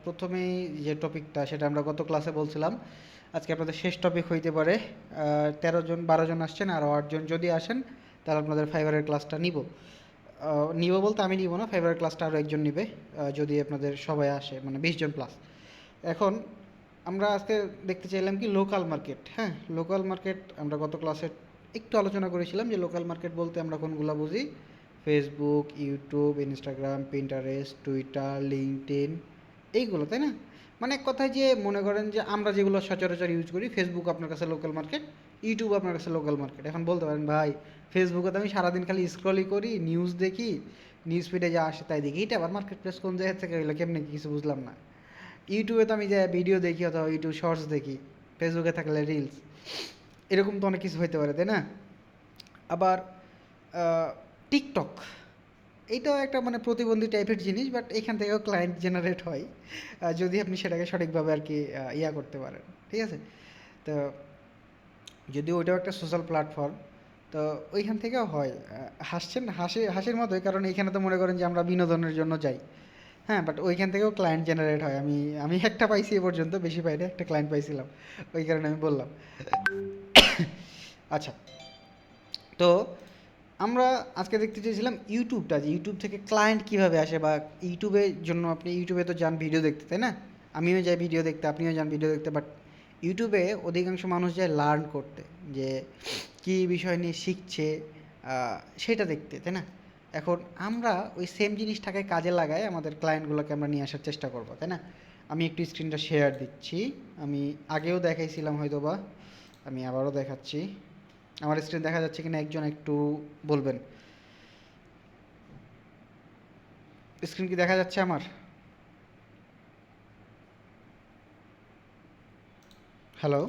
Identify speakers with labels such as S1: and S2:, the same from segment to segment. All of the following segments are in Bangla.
S1: প্রথমেই যে টপিকটা সেটা আমরা গত ক্লাসে বলছিলাম আজকে আপনাদের শেষ টপিক হইতে পারে। 13 জন 12 জন আসছেন, আর 8 জন যদি আসেন তাহলে আপনাদের ফাইবারের ক্লাসটা নিব। নিব বলতে আমি নিব না, ফাইবারের ক্লাসটা আরও একজন নিবে যদি আপনাদের সবাই আসে, মানে 20 জন প্লাস। এখন আমরা আজকে দেখতে চাইলাম কি লোকাল মার্কেট। হ্যাঁ, লোকাল মার্কেট আমরা গত ক্লাসে একটু আলোচনা করেছিলাম যে লোকাল মার্কেট বলতে আমরা কোনগুলো বুঝি। Facebook, YouTube, Instagram, Pinterest, Twitter, LinkedIn, এইগুলো, তাই না? মানে এক কথায় যে মনে করেন যে আমরা যেগুলো সচরাচর ইউজ করি, ফেসবুক আপনার কাছে লোকাল মার্কেট, ইউটিউব আপনার কাছে লোকাল মার্কেট। এখন বলতে পারেন ভাই ফেসবুকে তো আমি সারাদিন খালি স্ক্রলই করি, নিউজ দেখি, নিউজ ফিডে যা আসে তাই দেখি, এটা আবার মার্কেট প্লেস কোন জায়গা থেকে হইলো, কেমনি কিছু বুঝলাম না। ইউটিউবে তো আমি যে ভিডিও দেখি অথবা ইউটিউব শর্টস দেখি, ফেসবুকে থাকলে রিলস, এরকম তো অনেক কিছু হইতে পারে, তাই না? আবার টিকটক, এইটাও একটা মানে প্রতিবন্ধী টাইপের জিনিস, বাট এখান থেকেও ক্লায়েন্ট জেনারেট হয় যদি আপনি সেটাকে সঠিকভাবে আর কি ইয়া করতে পারেন, ঠিক আছে? তো যদিও ওইটাও একটা সোশ্যাল প্ল্যাটফর্ম, তো ওইখান থেকেও হয়। হাসছেন, হাসির মতোই, কারণ এইখানে তো মনে করেন যে আমরা বিনোদনের জন্য যাই। হ্যাঁ, বাট ওইখান থেকেও ক্লায়েন্ট জেনারেট হয়। আমি আমি একটা পাইছি এ পর্যন্ত, বেশি পাইনি, একটা ক্লায়েন্ট পাইছিলাম, ওই কারণে আমি বললাম। আচ্ছা, তো আমরা আজকে দেখতে চেয়েছিলাম ইউটিউবটা, যে ইউটিউব থেকে ক্লায়েন্ট কীভাবে আসে, বা ইউটিউবের জন্য আপনি ইউটিউবে তো যান ভিডিও দেখতে, তাই না? আমিও যাই ভিডিও দেখতে, আপনিও যান ভিডিও দেখতে, বাট ইউটিউবে অধিকাংশ মানুষ যায় লার্ন করতে, যে কী বিষয় নিয়ে শিখছে সেটা দেখতে, তাই না? এখন আমরা ওই সেম জিনিসটাকে কাজে লাগাই আমাদের ক্লায়েন্টগুলোকে আমরা নিয়ে আসার চেষ্টা করবো, তাই না? আমি একটু স্ক্রিনটা শেয়ার দিচ্ছি। আমি আগেও দেখাইছিলাম হয়তোবা, আমি আবারও দেখাচ্ছি। আমার স্ক্রিন দেখা যাচ্ছে কিনা একজন একটু বলবেন। স্ক্রিন কি দেখা যাচ্ছে আমার? হ্যালো,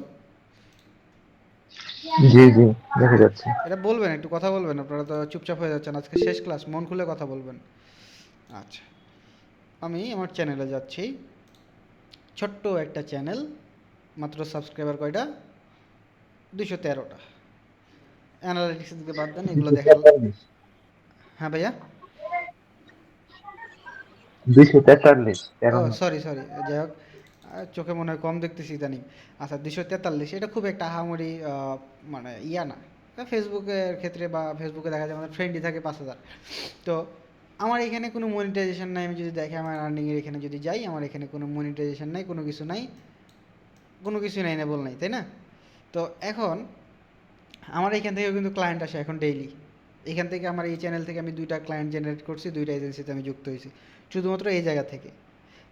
S2: জি জি, দেখা যাচ্ছে।
S1: এটা বলবেন, একটু কথা বলবেন, আপনারা তো চুপচাপ হয়ে যাচ্ছেন, আজকে শেষ ক্লাস, মন খুলে কথা বলবেন। আচ্ছা, আমি আমার চ্যানেলে যাচ্ছি, ছোট্ট একটা চ্যানেল, মাত্র সাবস্ক্রাইবার কয়টা? 213টা। অ্যানালিটিক্স দিকে বাদ দেন, এগুলো দেখার।
S2: 243।
S1: হ্যাঁ ভাইয়া।
S2: 243,
S1: ও
S2: 13 না।
S1: সরি সরি, যাই হোক, চোখে মনে হয় কম দেখতেছি ইদানিং। আচ্ছা, 243, এটা খুব একটা আহামরি মানে ইয়া না। ফেসবুকের ক্ষেত্রে বা ফেসবুকে দেখা যায় আমাদের ফ্রেন্ডই থাকে 5,000। তো আমার এখানে কোনো মনিটাইজেশন নাই, আমি যদি দেখি আমার আর্নিংয়ের এখানে যদি যাই, আমার এখানে কোনো মনিটাইজেশন নাই, কোনো কিছু নাই, কোনো কিছুই নাই, না বল নাই, তাই না? তো এখন আমার এখান থেকেও কিন্তু ক্লায়েন্ট আসে এখন ডেইলি। এখান থেকে আমার এই চ্যানেল থেকে আমি 2টা ক্লায়েন্ট জেনারেট করছি, 2টা এজেন্সিতে আমি যুক্ত হয়েছি শুধুমাত্র এই জায়গা থেকে।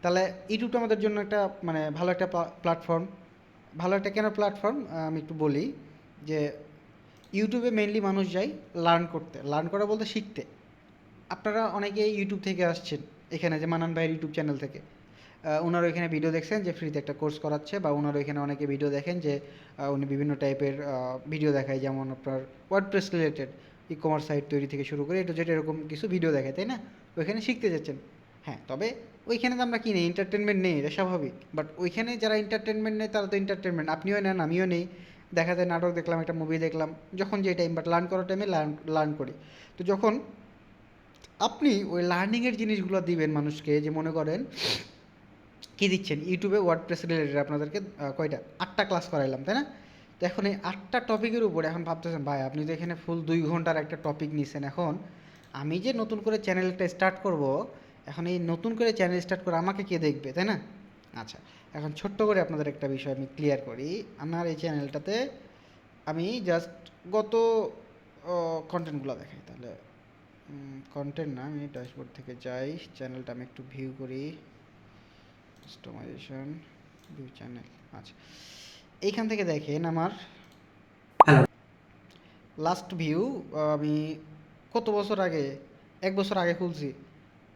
S1: তাহলে ইউটিউবটা আমাদের জন্য একটা মানে ভালো একটা প্ল্যাটফর্ম। ভালো একটা কেন প্ল্যাটফর্ম আমি একটু বলি, যে ইউটিউবে মেইনলি মানুষ যায় লার্ন করতে, লার্ন করা বলতে শিখতে। আপনারা অনেকে ইউটিউব থেকে আসছেন, এখানে যে মানান ভাইয়ের ইউটিউব চ্যানেল থেকে ওনারও এখানে ভিডিও দেখছেন যে ফ্রিতে একটা কোর্স করাচ্ছে, বা ওনারও এখানে অনেকে ভিডিও দেখেন যে উনি বিভিন্ন টাইপের ভিডিও দেখায়, যেমন আপনার WordPress related, e commerce site তৈরি থেকে শুরু করে একটু যেটা এরকম কিছু ভিডিও দেখায়, তাই না? ওইখানে শিখতে যাচ্ছেন। হ্যাঁ, তবে ওইখানে তো আমরা কি নেই, এন্টারটেনমেন্ট নেই, এটা স্বাভাবিক, বাট ওইখানে যারা এন্টারটেনমেন্ট নেয় তারা তো এন্টারটেনমেন্ট, আপনিও নেন আমিও নেই। দেখা যায় নাটক দেখলাম, একটা মুভি দেখলাম, যখন যে টাইম, বাট লার্ন করার টাইমে লার্ন করি। তো যখন আপনি ওই লার্নিংয়ের জিনিসগুলো দিবেন মানুষকে, যে মনে করেন কী দিচ্ছেন, ইউটিউবে ওয়ার্ডপ্রেস রিলেটেড আপনাদেরকে কয়টা 8টা ক্লাস করাইলাম, তাই না? তো এখন এই 8টা টপিকের উপরে এখন ভাবতেছেন ভাই আপনি তো এখানে ফুল 2 ঘন্টার একটা টপিক নিছেন, এখন আমি যে নতুন করে চ্যানেলটা স্টার্ট করব, এখন এই নতুন করে চ্যানেল স্টার্ট করে আমাকে কে দেখবে, তাই না? আচ্ছা, এখন ছোট্ট করে আপনাদের একটা বিষয় আমি ক্লিয়ার করি। আমার এই চ্যানেলটাতে আমি জাস্ট গত কন্টেন্টগুলো দেখাই, তাহলে কন্টেন্ট না, আমি ড্যাশবোর্ড থেকে যাই, চ্যানেলটা আমি একটু ভিউ করি, কাস্টমাইজেশন, ভিউ চ্যানেল। আচ্ছা, এইখান থেকে দেখেন আমার লাস্ট ভিউ। আমি কত বছর আগে, 1 বছর আগে খুলছি।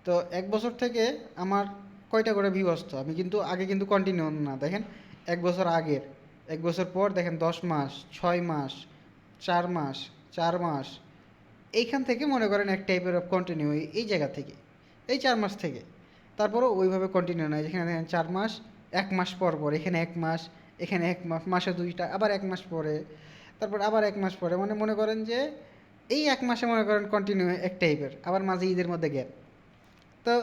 S1: তো 1 বছর থেকে আমার কয়টা করে ভিউ আসতো, আমি কিন্তু আগে কিন্তু কন্টিনিউ না, দেখেন 1 বছর আগের, 1 বছর পর দেখেন 10 মাস, 6 মাস, 4 মাস, 4 মাস, এইখান থেকে মনে করেন এক টাইপের অফ কন্টিনিউ, এই জায়গা থেকে, এই 4 মাস থেকে। তারপরও ওইভাবে কন্টিনিউ নয়, যেখানে দেখেন 4 মাস, 1 মাস পর পর এখানে 1 মাস, এখানে 1 মাস, মাসে 2টা, আবার 1 মাস পরে, তারপর আবার 1 মাস পরে, মানে মনে করেন যে এই 1 মাসে মনে করেন কন্টিনিউ এক টাইপের, আবার মাঝে ঈদের মধ্যে গ্যাপ। তো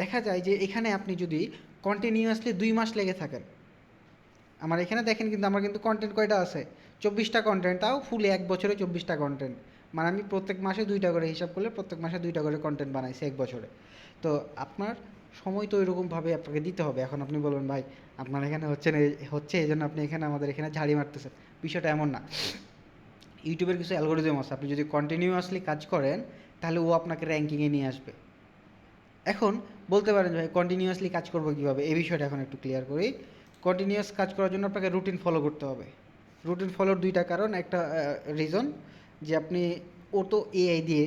S1: দেখা যায় যে এখানে আপনি যদি কন্টিনিউয়াসলি 2 মাস লেগে থাকেন। আমার এখানে দেখেন কিন্তু আমার কিন্তু কন্টেন্ট কয়টা আছে, 24টা কন্টেন্ট, তাও ফুল 1 বছরে 24টা কন্টেন্ট। মানে আমি প্রত্যেক মাসে 2টা করে, হিসাব করলে প্রত্যেক মাসে 2টা করে কন্টেন্ট বানাইছি 1 বছরে। তো আপনার সময় তো ওইরকমভাবে আপনাকে দিতে হবে। এখন আপনি বলবেন ভাই আপনার এখানে হচ্ছে না, হচ্ছে এই জন্য আপনি এখানে আমাদের এখানে ঝাড়ি মারতেছেন, বিষয়টা এমন না। ইউটিউবের কিছু অ্যালগোরিদম আছে, আপনি যদি কন্টিনিউয়াসলি কাজ করেন তাহলে ও আপনাকে র্যাঙ্কিংয়ে নিয়ে আসবে। এখন বলতে পারেন যে ভাই কন্টিনিউয়াসলি কাজ করবো কীভাবে, এই বিষয়টা এখন একটু ক্লিয়ার করি। কন্টিনিউয়াস কাজ করার জন্য আপনাকে রুটিন ফলো করতে হবে। রুটিন ফলোর 2টা কারণ, একটা রিজন যে আপনি, ও তো এআই দিয়ে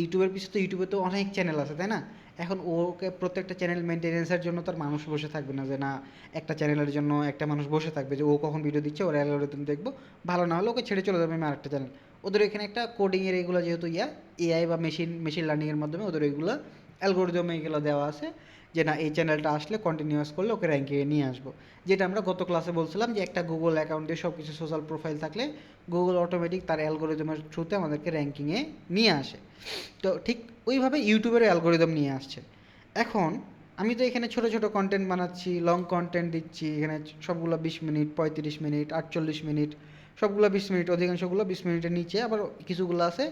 S1: ইউটিউবের পিছনে, তো ইউটিউবে তো অনেক চ্যানেল আছে তাই না? এখন ওকে প্রত্যেকটা চ্যানেল মেনটেনেন্সের জন্য তার মানুষ বসে থাকবে না, যে না একটা চ্যানেলের জন্য একটা মানুষ বসে থাকবে যে ও কখন ভিডিও দিচ্ছে ওর অ্যালগোরিদম দেখবো, ভালো না হলে ওকে ছেড়ে চলে যাবে আমি আরেকটা চ্যানেল। ওদের এখানে একটা কোডিংয়ের এগুলো যেহেতু এআই বা মেশিন লার্নিংয়ের মাধ্যমে ওদের ওইগুলো অ্যালগোরিদমে এগুলো দেওয়া আছে যে না এই চ্যানেলটা আসলে কন্টিনিউয়াস করলে ওকে র্যাঙ্কিংয়ে নিয়ে আসবো। যেটা আমরা গত ক্লাসে বলছিলাম যে একটা গুগল অ্যাকাউন্ট দিয়ে সব কিছু সোশ্যাল প্রোফাইল থাকলে গুগল অটোমেটিক তার অ্যালগোরিদমের থ্রুতে আমাদেরকে র্যাঙ্কিংয়ে নিয়ে আসে। তো ঠিক ওইভাবে ইউটিউবের অ্যালগোরিদম নিয়ে আসছে। এখন আমি তো এখানে ছোটো ছোটো কন্টেন্ট বানাচ্ছি, লং কন্টেন্ট দিচ্ছি, এখানে সবগুলো 20 মিনিট, 35 মিনিট, 48 মিনিট, সবগুলো 20 মিনিট, অধিকাংশগুলো 20 মিনিটের নিচে, আবার কিছুগুলো আছে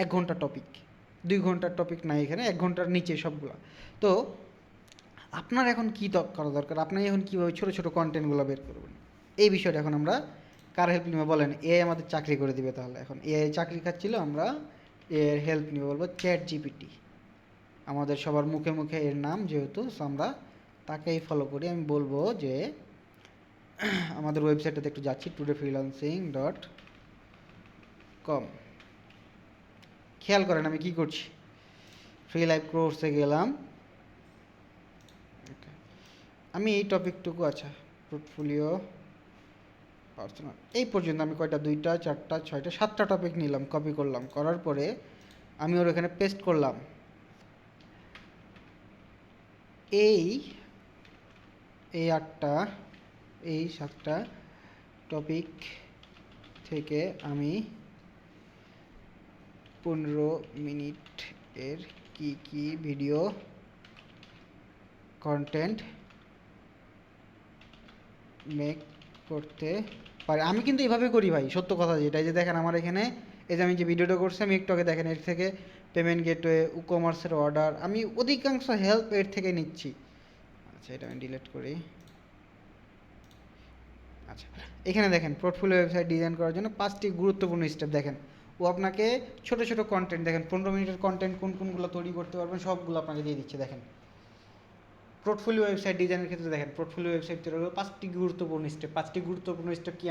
S1: 1 ঘন্টা টপিক, 2 ঘন্টার টপিক নাই এখানে, 1 ঘন্টার নিচে সবগুলো। তো আপনার এখন কী করা দরকার, আপনি এখন কীভাবে ছোটো ছোটো কন্টেন্টগুলো বের করবেন, এই বিষয়টা এখন আমরা কার হেল্প নিবে বলেন? এআই আমাদের চাকরি করে দিবে। তাহলে এখন এআই চাকরি খাচ্ছিল, আমরা এর হেল্প নিবে, বলবো চ্যাট জিপিটি। আমাদের সবার মুখে মুখে এর নাম যেহেতু, সো আমরা তাকেই ফলো করি। আমি বলবো যে আমাদের ওয়েবসাইটটাতে একটু যাচ্ছি, todayfreelancing.com। খেয়াল করেন আমি কি করছি, ফ্রি লাইভ কোর্সে গেলাম, আমি এই টপিকটুকু, আচ্ছা পোর্টফোলিও পার্সোনাল, এই পর্যন্ত আমি কয়টা, 2টা 4টা 6টা 7টা টপিক নিলাম, কপি করলাম, করার পরে আমি ওর এখানে পেস্ট করলাম। এই 8টা, এই 7টা টপিক থেকে আমি 15 মিনিট এর কি ভিডিও কন্টেন্ট মেক করতে পারি। আমি কিন্তু এভাবে করি ভাই, সত্য কথা যেটা, এই যে দেখেন আমার এখানে, এই যে আমি যে ভিডিওটা করছি আমি একটু আগে দেখেন, এর থেকে পেমেন্ট গেটওয়ে, কমার্সের অর্ডার, আমি অধিকাংশ হেল্প এর থেকে নিচ্ছি। আচ্ছা এটা আমি ডিলিট করি। আচ্ছা এখানে দেখেন পোর্টফোলিও ওয়েবসাইট ডিজাইন করার জন্য 5টি গুরুত্বপূর্ণ স্টেপ দেখেন। ও আপনাকে ছোট ছোট কন্টেন্ট দেখেন, 15 মিনিটের কন্টেন্ট কোনগুলো তৈরি করতে পারবেন সবগুলো আপনাকে দিয়ে দিচ্ছে। দেখেন পোর্টফোলিও ওয়েবসাইট ডিজাইনের ক্ষেত্রে দেখেন, পোর্টফোলিও ওয়েবসাইট তৈরি হলো 5টি গুরুত্বপূর্ণ স্টেপ। 5টি গুরুত্বপূর্ণ স্টেপ কি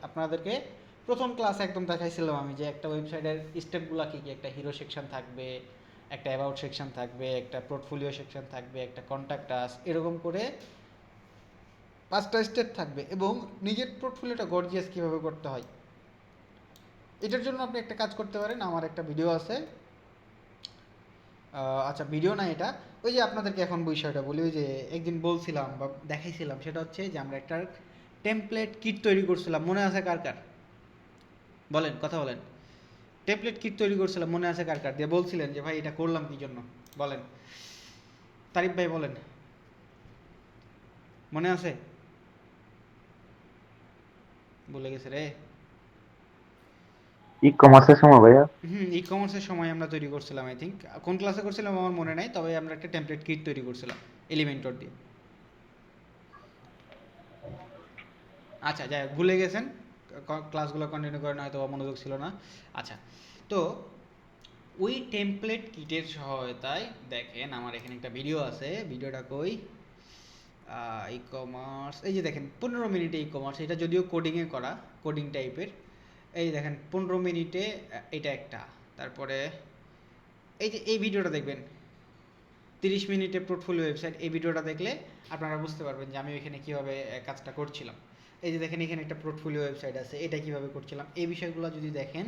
S1: আপনাদেরকে প্রথম ক্লাসে একদম দেখাইছিলাম আমি, যে একটা ওয়েবসাইটের স্টেপগুলো কী কী। একটা হিরো সেকশন থাকবে, একটা অ্যাবাউট সেকশন থাকবে, একটা পোর্টফোলিও সেকশন থাকবে, একটা কন্ট্যাক্ট আস, এরকম করে 5টা স্টেপ থাকবে। এবং নিজের পোর্টফোলিওটা গর্জিয়াস কীভাবে করতে হয়, এটার জন্য আপনি একটা কাজ করতে পারেন। আমার একটা ভিডিও আছে, আচ্ছা ভিডিও না এটা, ওই যে আপনাদেরকে এখন বিষয়টা বলি, ওই যে একদিন বলছিলাম বা দেখাইছিলাম, সেটা হচ্ছে যে আমরা একটা টেমপ্লেট কিট তৈরি করছিলাম, মনে আছে কার কার? বলেন, কথা বলেন। টেমপ্লেট কিট তৈরি করছিলাম, মনে আছে কার কার? দিয়ে বলছিলেন যে ভাই এটা করলাম কী জন্য, বলেন তারিফ ভাই বলেন, মনে আছে? বলে গেছে রে।
S2: ই কমার্সের সময় ভাইয়া।
S1: ই কমার্সের সময় আমরা তৈরি করছিলাম, আই থিঙ্ক কোন ক্লাসে করছিলাম আমার মনে নাই, তবে আমরা একটা টেমপ্লেট কিট তৈরি করছিলাম এলিমেন্টর দিয়ে। আচ্ছা যাই হোক, ভুলে গেছেন, ক্লাসগুলো কন্টিনিউ করেন, হয়তো মনোযোগ ছিল না। আচ্ছা, তো ওই টেমপ্লেট কিটের সহায়তায় দেখেন আমার এখানে একটা ভিডিও আছে, ভিডিওটা কই, ই কমার্স, এই যে দেখেন 15 মিনিটে ই কমার্স, এটা যদিও কোডিংয়ে করা, কোডিং টাইপের। এই দেখেন 15 মিনিটে এটা একটা, তারপরে এই যে এই ভিডিওটা দেখবেন 30 মিনিটে পোর্টফোলিও ওয়েবসাইট, এই ভিডিওটা দেখলে আপনারা বুঝতে পারবেন যে আমি ওইখানে কীভাবে কাজটা করছিলাম। এই যে দেখেন এখানে একটা পোর্টফোলিও ওয়েবসাইট আছে, এটা কীভাবে করছিলাম, এই বিষয়গুলো যদি দেখেন,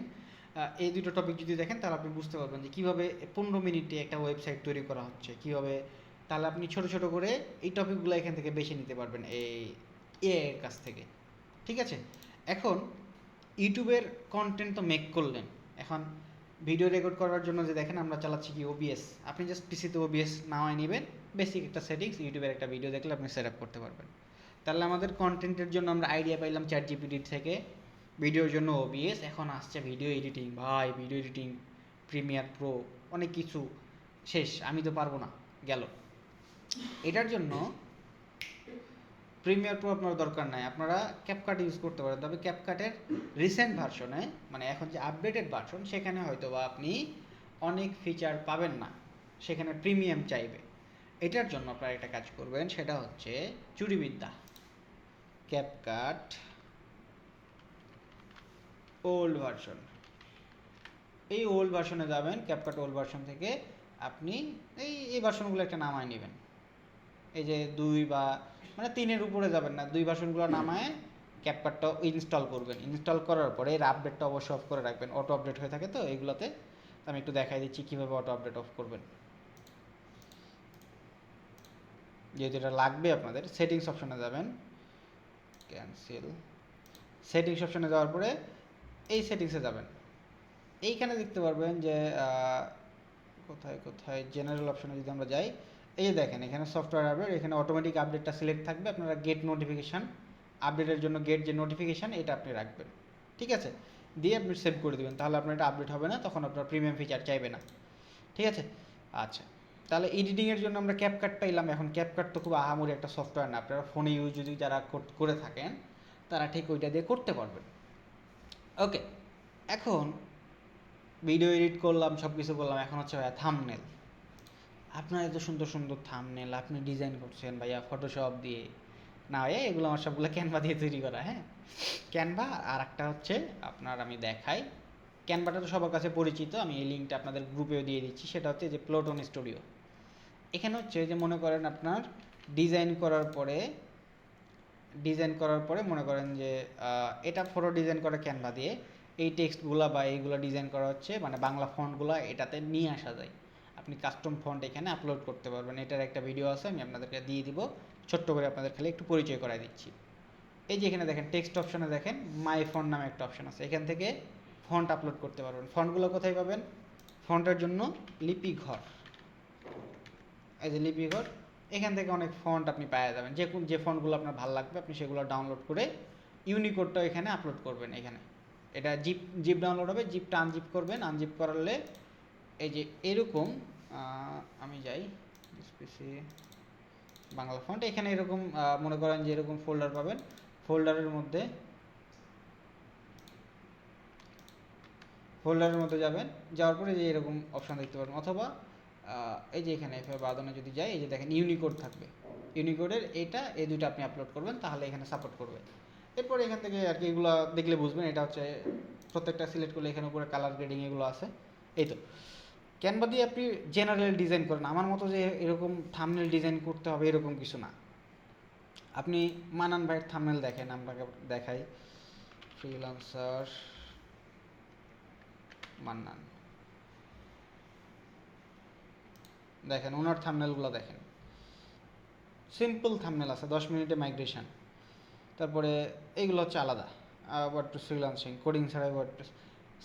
S1: এই দুটো টপিক যদি দেখেন, তাহলে আপনি বুঝতে পারবেন যে কীভাবে 15 মিনিটে একটা ওয়েবসাইট তৈরি করা হচ্ছে কীভাবে। তাহলে আপনি ছোট ছোট করে এই টপিকগুলো এখান থেকে বেছে নিতে পারবেন এই এর কাছ থেকে, ঠিক আছে? এখন ইউটিউবের কন্টেন্ট তো মেক করলেন, এখন ভিডিও রেকর্ড করার জন্য যে দেখেন আমরা চালাচ্ছি কি ওবিএস, আপনি জাস্ট পিসিতে ওবিএস নামায় নেবেন, বেসিক একটা সেটিংস, ইউটিউবের একটা ভিডিও দেখলে আপনি সেট আপ করতে পারবেন। তাহলে আমাদের কন্টেন্টের জন্য আমরা আইডিয়া পাইলাম চ্যাট জিপিটি থেকে, ভিডিওর জন্য ওবিএস, এখন আসছে ভিডিও এডিটিং। ভাই ভিডিও এডিটিং, প্রিমিয়ার প্রো, অনেক কিছু শেষ, আমি তো পারবো না, গেল। এটার জন্য প্রিমিয়ার প্রো আপনার দরকার নাই, আপনারা ক্যাপকাট ইউজ করতে পারেন। তবে ক্যাপকাটের রিসেন্ট ভার্সনে, মানে এখন যে আপডেটেড ভার্সন, সেখানে হয়তো বা আপনি অনেক ফিচার পাবেন না, সেখানে প্রিমিয়াম চাইবে। এটার জন্য আপনারা একটা কাজ করবেন, সেটা হচ্ছে চুরিবিদ্যা, ক্যাপকাট ওল্ড ভার্সন। এই ওল্ড ভার্সনে যাবেন, ক্যাপকাট ওল্ড ভার্সন থেকে আপনি এই ভার্সনগুলো একটা নামায় নেবেন। এই যে 2 বা মানে 3-এর উপরে যাবেন না, 2 ভার্সনগুলো নামায় ক্যাপকাটটা ইনস্টল করবেন। ইনস্টল করার পরে এর আপডেটটা অবশ্যই অফ করে রাখবেন, অটো আপডেট হয়ে থাকে তো এইগুলোতে। আমি একটু দেখাই দিচ্ছি কীভাবে অটো আপডেট অফ করবেন, যেহেতু এটা লাগবে আপনাদের। সেটিংস অপশনে যাবেন, ক্যান্সেল, সেটিংস অপশনে যাওয়ার পরে এই সেটিংসে যাবেন। এইখানে দেখতে পারবেন যে কোথায় কোথায় জেনারেল অপশনে যদি আমরা যাই, এই যে দেখেন এখানে সফটওয়্যার আপডেট, এখানে অটোমেটিক আপডেটটা সিলেক্ট থাকবে। আপনারা গেট নোটিফিকেশান, আপডেটের জন্য গেট যে নোটিফিকেশান, এটা আপনি রাখবেন, ঠিক আছে? দিয়ে আপনি সেভ করে দেবেন, তাহলে আপনার এটা আপডেট হবে না, তখন আপনার প্রিমিয়াম ফিচার চাইবে না, ঠিক আছে? আচ্ছা, তাহলে এডিটিংয়ের জন্য আমরা ক্যাপকাট পাইলাম। এখন ক্যাপকাট তো খুব আহামরি একটা সফটওয়্যার না, আপনারা ফোনে ইউজ যদি যারা করে থাকেন তারা ঠিক ওইটা দিয়ে করতে পারবেন। ওকে, এখন ভিডিও এডিট করলাম, সব কিছু করলাম, এখন হচ্ছে ভাইয়া থাম্বনেল। আপনার এত সুন্দর সুন্দর থাম্বনেল আপনি ডিজাইন করছেন ভাইয়া ফটোশপ দিয়ে, না ভাইয়া এগুলো আমার সবগুলো ক্যানভা দিয়ে তৈরি করা। হ্যাঁ, ক্যানভা। আর একটা হচ্ছে আপনার, আমি দেখাই, ক্যানভাটা তো সবার কাছে পরিচিত, আমি এই লিঙ্কটা আপনাদের গ্রুপেও দিয়ে দিচ্ছি। সেটা হচ্ছে যে প্লটন স্টুডিও। এখানে হচ্ছে যে মনে করেন আপনার ডিজাইন করার পরে মনে করেন যে এটা ফটো ডিজাইন করা ক্যানভা দিয়ে, এই টেক্সটগুলো বা এইগুলো ডিজাইন করা হচ্ছে, মানে বাংলা ফন্টগুলো এটাতে নিয়ে আসা যায়। আপনি কাস্টম ফন্ট এখানে আপলোড করতে পারবেন। এটার একটা ভিডিও আছে, আমি আপনাদেরকে দিয়ে দিব, ছোট্ট করে আপনাদের খালি একটু পরিচয় করাই দিচ্ছি। এই যে এখানে দেখেন টেক্সট অপশনে দেখেন মাই ফন্ট নামে একটা অপশন আছে, এখান থেকে ফন্ট আপলোড করতে পারবেন। ফন্টগুলো কোথায় পাবেন? ফন্টের জন্য লিপিঘর, এই যে লিপিঘর, এখান থেকে অনেক ফন্ট আপনি পেয়ে যাবেন। যে ফন্টগুলো আপনার ভালো লাগবে আপনি সেগুলো ডাউনলোড করে ইউনিকোডটা এখানে আপলোড করবেন। এখানে এটা জিপ ডাউনলোড হবে, জিপটা আনজিপ করবেন, আনজিপ করালে এই যে এরকম, আমি যাই পিসি বাংলা ফন্ট, এখানে এরকম মনে করেন যে এরকম ফোল্ডার পাবেন। ফোল্ডারের মধ্যে যাবেন, যাওয়ার পরে যে এরকম অপশান দেখতে পাবেন, অথবা এই যে এখানে এফ বাদনে যদি যাই, এই যে দেখেন ইউনিকোড থাকবে, ইউনিকোডের এই দুটো আপনি আপলোড করবেন, তাহলে এখানে সাপোর্ট করবে। এরপরে এখান থেকে আর কি এগুলো দেখলে বুঝবেন, এটা হচ্ছে প্রত্যেকটা সিলেক্ট করলে এখানে উপরে কালার গ্রেডিং এগুলো আছে। এই তো ক্যানভা দিয়ে আপনি জেনারেল ডিজাইন করেন, আমার মতো যে এরকম থাম্বনেল ডিজাইন করতে হবে এরকম কিছু না। আপনি মানান ভাইয়ের থাম্বনেল দেখেন, আপনাকে দেখাই, ফ্রিল্যান্সার মান্নান, দেখেন ওনার থাম্বনেলগুলো দেখেন, সিম্পল থাম্বনেল আছে, 10 মিনিটে মাইগ্রেশন। তারপরে এইগুলো হচ্ছে আলাদা, ওয়ার্ডপ্রেস ফ্রিল্যান্সিং, কোডিং ছাড়াই ওয়ার্ডপ্রেস,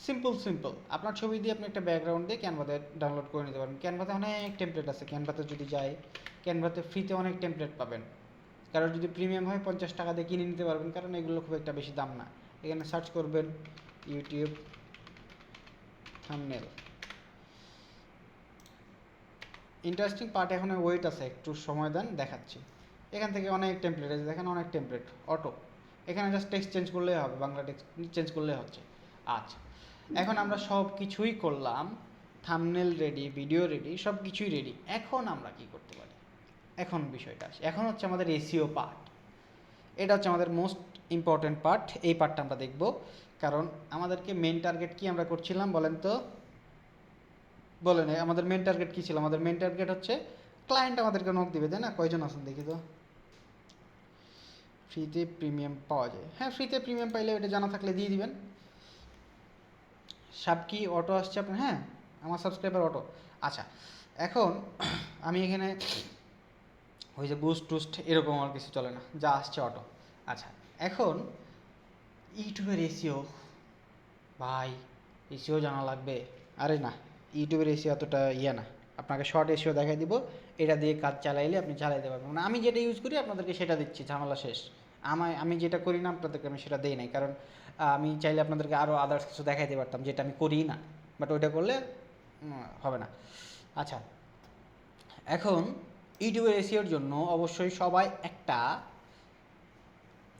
S1: সিম্পল। আপনার ছবি দিয়ে আপনি একটা ব্যাকগ্রাউন্ড দিয়ে ক্যানভাতে ডাউনলোড করে নিতে পারেন। ক্যানভাতে অনেক টেমপ্লেট আছে, ক্যানভাতে যদি যাই, ক্যানভাতে ফ্রিতে অনেক টেমপ্লেট পাবেন। কারণ যদি প্রিমিয়াম হয় 50 টাকা দিয়ে কিনে নিতে পারবেন, কারণ এগুলো খুব একটা বেশি দাম না। এখানে সার্চ করবেন ইউটিউব থাম্বনেল। ইন্টারেস্টিং পার্ট এখন ওয়েট আছে, একটু সময় দেন, দেখাচ্ছি। এখান থেকে অনেক টেমপ্লেট আছে, দেখেন অনেক টেমপ্লেট অটো, এখানে জাস্ট টেক্সট চেঞ্জ করলেই হবে, বাংলা টেক্সট চেঞ্জ করলেই হচ্ছে। আচ্ছা, এখন আমরা সব কিছুই করলাম, থাম্বনেল রেডি, ভিডিও রেডি, সব কিছুই রেডি। এখন আমরা কি করতে পারি? এখন বিষয়টা আসে, এখন হচ্ছে আমাদের এসইও পার্ট। এটা হচ্ছে আমাদের মোস্ট ইম্পর্ট্যান্ট পার্ট। এই পার্টটা আমরা দেখব, কারণ আমাদেরকে মেন টার্গেট কি আমরা করছিলাম বলেন তো? বলেন আমাদের মেন টার্গেট কী ছিল? আমাদের মেন টার্গেট হচ্ছে ক্লায়েন্ট আমাদেরকে নক দিবে, তাই না? কয়জন আছেন দেখি তো? ফ্রিতে প্রিমিয়াম পাওয়া যায়, হ্যাঁ ফ্রিতে প্রিমিয়াম পাইলে এটা জানা থাকলে দিয়ে দিবেন। সব কি অটো আসছে আপনার? হ্যাঁ, আমার সাবস্ক্রাইবার অটো। আচ্ছা, এখন আমি এখানে ওই যে বুস্ট টুস্ট এরকম আর কিছু চলে না, যা আসছে অটো। আচ্ছা, এখন ইউটিউবের এসিও, ভাই এসিও জানা লাগবে? আরে না, ইউটিউবের এসিও এতটা ইয়ে না, আপনাকে শর্ট এসিও দেখাই দিব, এটা দিয়ে কাজ চালাইলে আপনি চালাইতে পারবেন। মানে আমি যেটা ইউজ করি আপনাদেরকে সেটা দিচ্ছি, ঝামেলা শেষ। আমি যেটা করি না আপনাদেরকে আমি সেটা দিই নাই, কারণ আমি চাইলে আপনাদেরকে আরও আদার্স কিছু দেখাইতে পারতাম যেটা আমি করি না, বাট ওইটা করলে হবে না। আচ্ছা, এখন ইউটিউবের এসিওর জন্য অবশ্যই সবাই একটা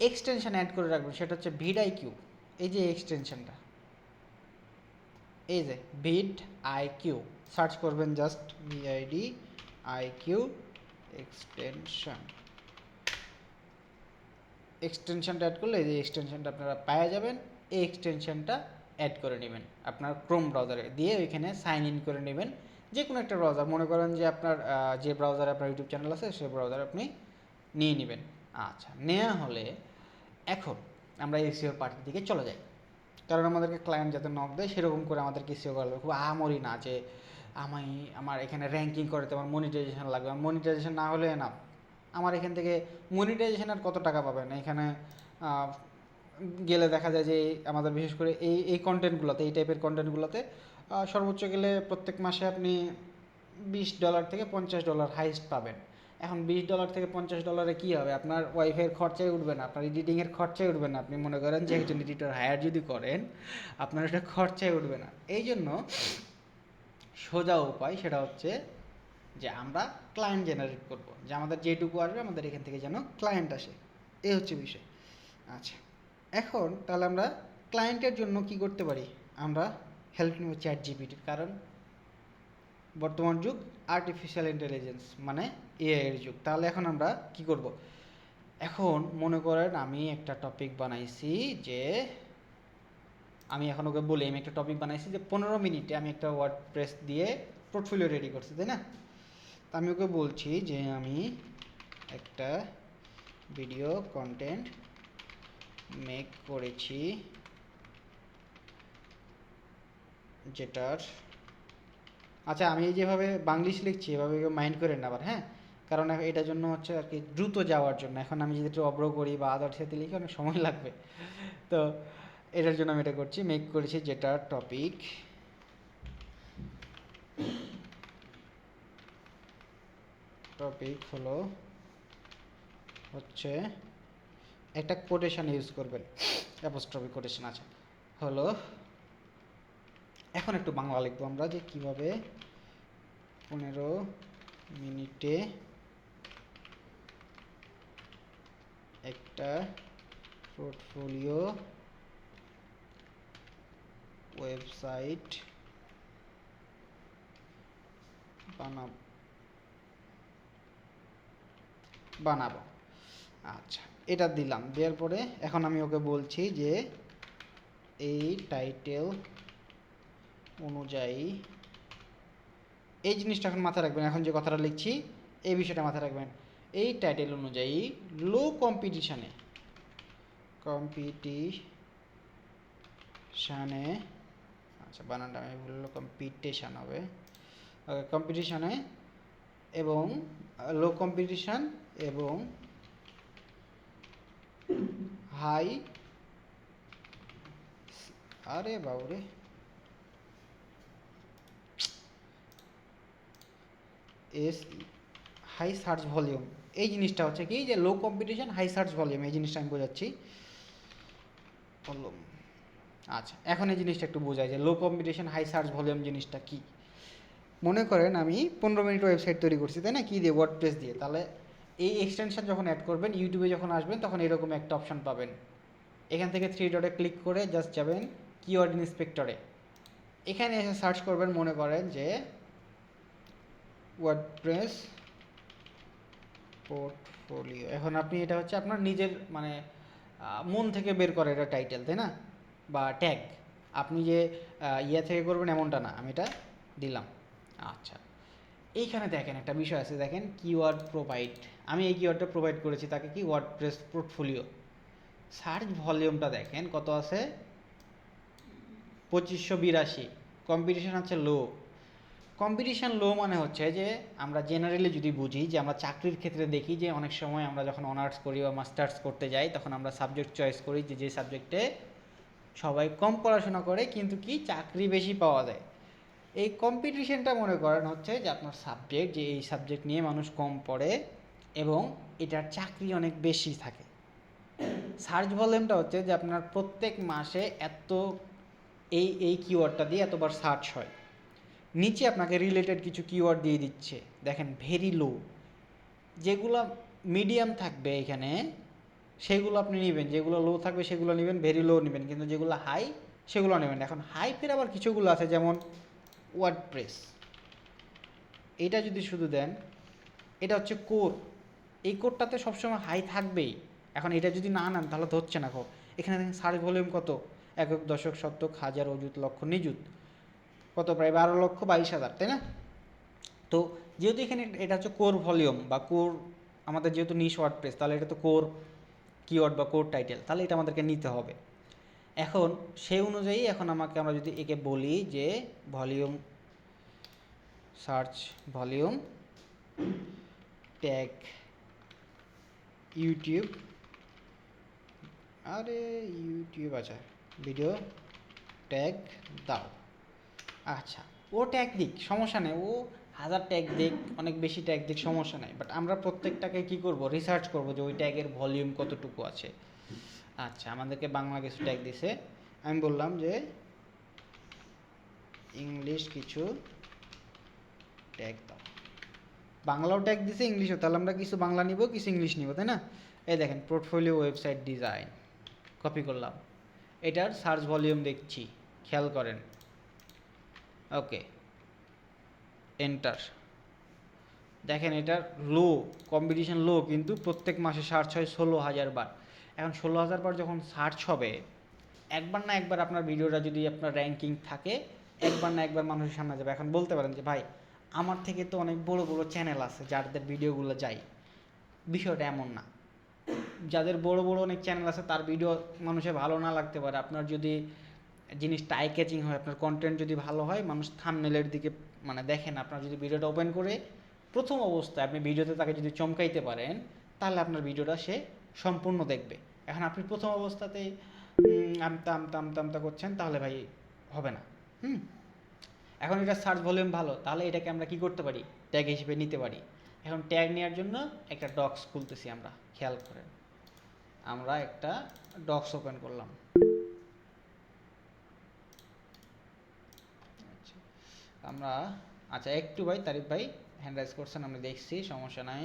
S1: এক্সটেনশন অ্যাড করে রাখবেন, সেটা হচ্ছে ভিডআইকিউ। এই যে এক্সটেনশনটা, এই যে ভিডআইকিউ, সার্চ করবেন জাস্ট ভিআইডিআইকিউ এক্সটেনশন। এক্সটেনশনটা অ্যাড করলে এই যে এক্সটেনশনটা আপনারা পাওয়া যাবেন, এই এক্সটেনশনটা অ্যাড করে নেবেন আপনার ক্রোম ব্রাউজারে দিয়ে, ওইখানে সাইন ইন করে নেবেন যে কোনো একটা ব্রাউজার, মনে করেন যে আপনার যে ব্রাউজারে আপনার ইউটিউব চ্যানেল আছে সেই ব্রাউজারে আপনি নিয়ে নেবেন। আচ্ছা, নেওয়া হলে এখন আমরা এসিওর পার্টির দিকে চলে যাই, কারণ আমাদেরকে ক্লায়েন্ট যাতে নক দেয় সেরকম করে আমাদেরকে এসিও করা লাগবে। খুব আহামরি না যে আমার এখানে র্যাঙ্কিং করতে আমার মনিটাইজেশন লাগবে, মনিটাইজেশন না হলে না। আমার এখান থেকে মনিটাইজেশন আর কত টাকা পাবেন এখানে গেলে দেখা যায় যে আমাদের বিশেষ করে এই কন্টেন্টগুলোতে, এই টাইপের কন্টেন্টগুলোতে সর্বোচ্চ গেলে প্রত্যেক মাসে আপনি $20 থেকে $50 হাইস্ট পাবেন। এখন $20 থেকে $50 কী হবে? আপনার ওয়াইফাইয়ের খরচাই উঠবে না, আপনার এডিটিংয়ের খরচাই উঠবে না। আপনি মনে করেন যে একজন এডিটর হায়ার যদি করেন, আপনার এটা খরচাই উঠবে না। এই জন্য সোজা উপায় সেটা হচ্ছে যে আমরা ক্লায়েন্ট জেনারেট করব, যে আমাদের যেটুকু আসবে আমাদের এখান থেকে যেন ক্লায়েন্ট আসে, এই হচ্ছে বিষয়। আচ্ছা, এখন তাহলে আমরা ক্লায়েন্টের জন্য কি করতে পারি? আমরা হেল্প নেব চ্যাট জিপিটির, কারণ বর্তমান যুগ আর্টিফিশিয়াল ইন্টেলিজেন্স মানে এআই এর যুগ। তাহলে এখন আমরা কি করব? এখন মনে করেন আমি একটা টপিক বানাইছি, যে আমি এখন ওকে বলি আমি একটা টপিক বানাইছি যে 15 মিনিটে আমি একটা ওয়ার্ডপ্রেস দিয়ে পোর্টফোলিও রেডি করছি, তাই না? তা আমি ওকে বলছি যে আমি একটা ভিডিও কন্টেন্ট মেক করেছি যেটার, আচ্ছা আমি যেভাবে বাংলিশ লিখছি এভাবে মাইন্ড করেন না আবার, হ্যাঁ? কারণ এটার জন্য হচ্ছে আর কি দ্রুত যাওয়ার জন্য। এখন আমি যদি একটু অব্র করি বা আদার সাথে লিখি অনেক সময় লাগবে, তো এটার জন্য আমি এটা করছি, মেক করেছি যেটার টপিক হলো হচ্ছে একটা কোটেশন ইউজ করবেন, অ্যাপোস্ট্রফি কোটেশন আছে, হলো এখন একটু বাংলা লিখবো আমরা যে কীভাবে 15 মিনিটে একটা পোর্টফোলিও ওয়েবসাইট বানাবো। আচ্ছা, এটা দিলাম, দেওয়ার পরে এখন আমি ওকে বলছি যে এই টাইটেল অনুযায়ী, এই জিনিসটা এখন মাথায় রাখবেন, এখন যে কথাটা লিখছি এই বিষয়টা মাথায় রাখবেন। এই টাইটেল অনুযায়ী লো কম্পিটিশানে আচ্ছা বানানটা আমি বললো কম্পিটিশান হবে, কম্পিটিশানে এবং লো কম্পিটিশান এবং হাই, আরে বাবুরে, হাই সার্চ ভলিউম। এই জিনিসটা হচ্ছে কি যে low competition high search volume, এই জিনিসটা আমি বোঝাচ্ছি। আচ্ছা, এখন এই জিনিসটা একটু বোঝাই যে low competition high search volume জিনিসটা কি। মনে করেন আমি 15 মিনিট ওয়েবসাইট তৈরি করছি, তাই না? কি দিয়ে? ওয়ার্ডপ্রেস দিয়ে। তাহলে এই এক্সটেনশন যখন অ্যাড করবেন, ইউটিউবে যখন আসবেন তখন এরকম একটা অপশান পাবেন। এখান থেকে 3 ডটে ক্লিক করে জাস্ট যাবেন কিওয়ার্ড ইন্সপেক্টরে, এখানে এসে সার্চ করবেন মনে করেন যে ওয়ার্ডপ্রেস পোর্টফোলিও। এখন আপনি এটা হচ্ছে আপনার নিজের মানে মন থেকে বের করে এটা টাইটেল, তাই না? বা ট্যাগ আপনি যে ইয়ে থেকে করবেন এমনটা না, আমি এটা দিলাম। আচ্ছা, এইখানে দেখেন একটা বিষয় আছে, দেখেন কিওয়ার্ড প্রোভাইড, আমি এই কিওয়ার্ডটা প্রোভাইড করেছি তাকে, কি ওয়ার্ডপ্রেস পোর্টফোলিও। সার্চ ভলিউমটা দেখেন কত আছে, 2582। কম্পিটিশন হচ্ছে লো। কম্পিটিশান লো মানে হচ্ছে যে আমরা জেনারেলি যদি বুঝি, যে আমরা চাকরির ক্ষেত্রে দেখি যে অনেক সময় আমরা যখন অনার্স করি বা মাস্টার্স করতে যাই তখন আমরা সাবজেক্ট চয়েস করি যে সাবজেক্টে সবাই কম পড়াশোনা করে কিন্তু কি চাকরি বেশি পাওয়া যায়। এই কম্পিটিশনটা মনে করেন হচ্ছে যে আপনার সাবজেক্ট, যে এই সাবজেক্ট নিয়ে মানুষ কম পড়ে এবং এটার চাকরি অনেক বেশি থাকে। সার্চ ভলিউমটা হচ্ছে যে আপনার প্রত্যেক মাসে এত এই কিওয়ার্ডটা দিয়ে এতবার সার্চ হয়। নিচে আপনাকে রিলেটেড কিছু কিওয়ার্ড দিয়ে দিচ্ছে, দেখেন ভেরি লো। যেগুলো মিডিয়াম থাকবে এখানে সেগুলো আপনি নেবেন, যেগুলো লো থাকবে সেগুলো নেবেন, ভেরি লো নেবেন, কিন্তু যেগুলো হাই সেগুলো নেবেন। এখন হাই ফের আবার কিছুগুলো আছে, যেমন ওয়ার্ডপ্রেস, এটা যদি শুধু দেন, এটা হচ্ছে কোর, এই কোরটাতে সবসময় হাই থাকবেই। এখন এটা যদি না নেন তাহলে তো হচ্ছে না খো। এখানে দেখেন সার্চ ভলিউম কত, একক দশক শতক হাজার অযুত লক্ষ নিযুত, কত প্রায় 12,22,000, তাই না? তো যেহেতু এখানে এটা হচ্ছে কোর ভলিউম বা কোর, আমাদের যেহেতু নিশ ওয়ার্ডপ্রেস, তাহলে এটা তো কোর কিওয়ার্ড বা কোর টাইটেল, তাহলে এটা আমাদেরকে নিতে হবে। এখন সেই অনুযায়ী এখন আমরা যদি একে বলি যে volume, search volume tag YouTube, আরে ইউটিউব, আচ্ছা ভিডিও ট্যাগ দাও। আচ্ছা, ও ট্যাগ দিক, সমস্যা নেই, ও 1000 ট্যাগ দিক, অনেক বেশি ট্যাগ দিক, সমস্যা নেই। বাট আমরা প্রত্যেকটাকে কি করব, রিসার্চ করব যে ওই ট্যাগের ভলিউম কতটুকু আছে। আচ্ছা, আমাদেরকে বাংলা কিছু ট্যাগ দিছে, আমি বললাম যে ইংলিশ কিছু ট্যাগ দাও। বাংলাও ট্যাগ দিছে, ইংলিশও, তাহলে আমরা কিছু বাংলা নিব, কিছু ইংলিশ নিব, তাই না? এই দেখেন পোর্টফোলিও ওয়েবসাইট ডিজাইন, কপি করলাম, এটার সার্চ ভলিউম দেখছি, খেয়াল করেন। ওকে, এন্টার। দেখেন এটার লো, কম্পিটিশন লো, কিন্তু প্রত্যেক মাসে সার্চ হয় 16,000 বার। এখন 16,000 বার যখন সার্চ হবে, একবার না একবার আপনার ভিডিওটা যদি আপনার র্যাঙ্কিং থাকে, একবার না একবার মানুষের সামনে যাবে। এখন বলতে পারেন যে ভাই, আমার থেকে তো অনেক বড় বড় চ্যানেল আছে যাদের ভিডিওগুলো যায়। বিষয়টা এমন না। যাদের বড় বড় অনেক চ্যানেল আছে তার ভিডিও মানুষের ভালো না লাগতে পারে, আপনার যদি জিনিসটা আই ক্যাচিং হয়, আপনার কন্টেন্ট যদি ভালো হয়, মানুষ থাম্বনেলের দিকে মানে দেখেন, আপনার যদি ভিডিওটা ওপেন করে প্রথম অবস্থায় আপনি ভিডিওতে তাকে যদি চমকাইতে পারেন, তাহলে আপনার ভিডিওটা সে সম্পূর্ণ দেখবে। এখন আপনি প্রথম অবস্থাতেই আমতা আমতা আমতা আমতা করছেন, তাহলে ভাই হবে না। এখন এটা সার্চ ভলিউম ভালো, তাহলে এটাকে আমরা কি করতে পারি, ট্যাগ হিসেবে নিতে পারি। এখন ট্যাগ নেওয়ার জন্য একটা ডক্স খুলতেছি আমরা, খেয়াল করেন, আমরা একটা ডক্স ওপেন করলাম। আমরা আচ্ছা একটু ভাই, তারিফ ভাই হ্যান্ড রাইজ করছেন, আমি দেখছি, সমস্যা নাই।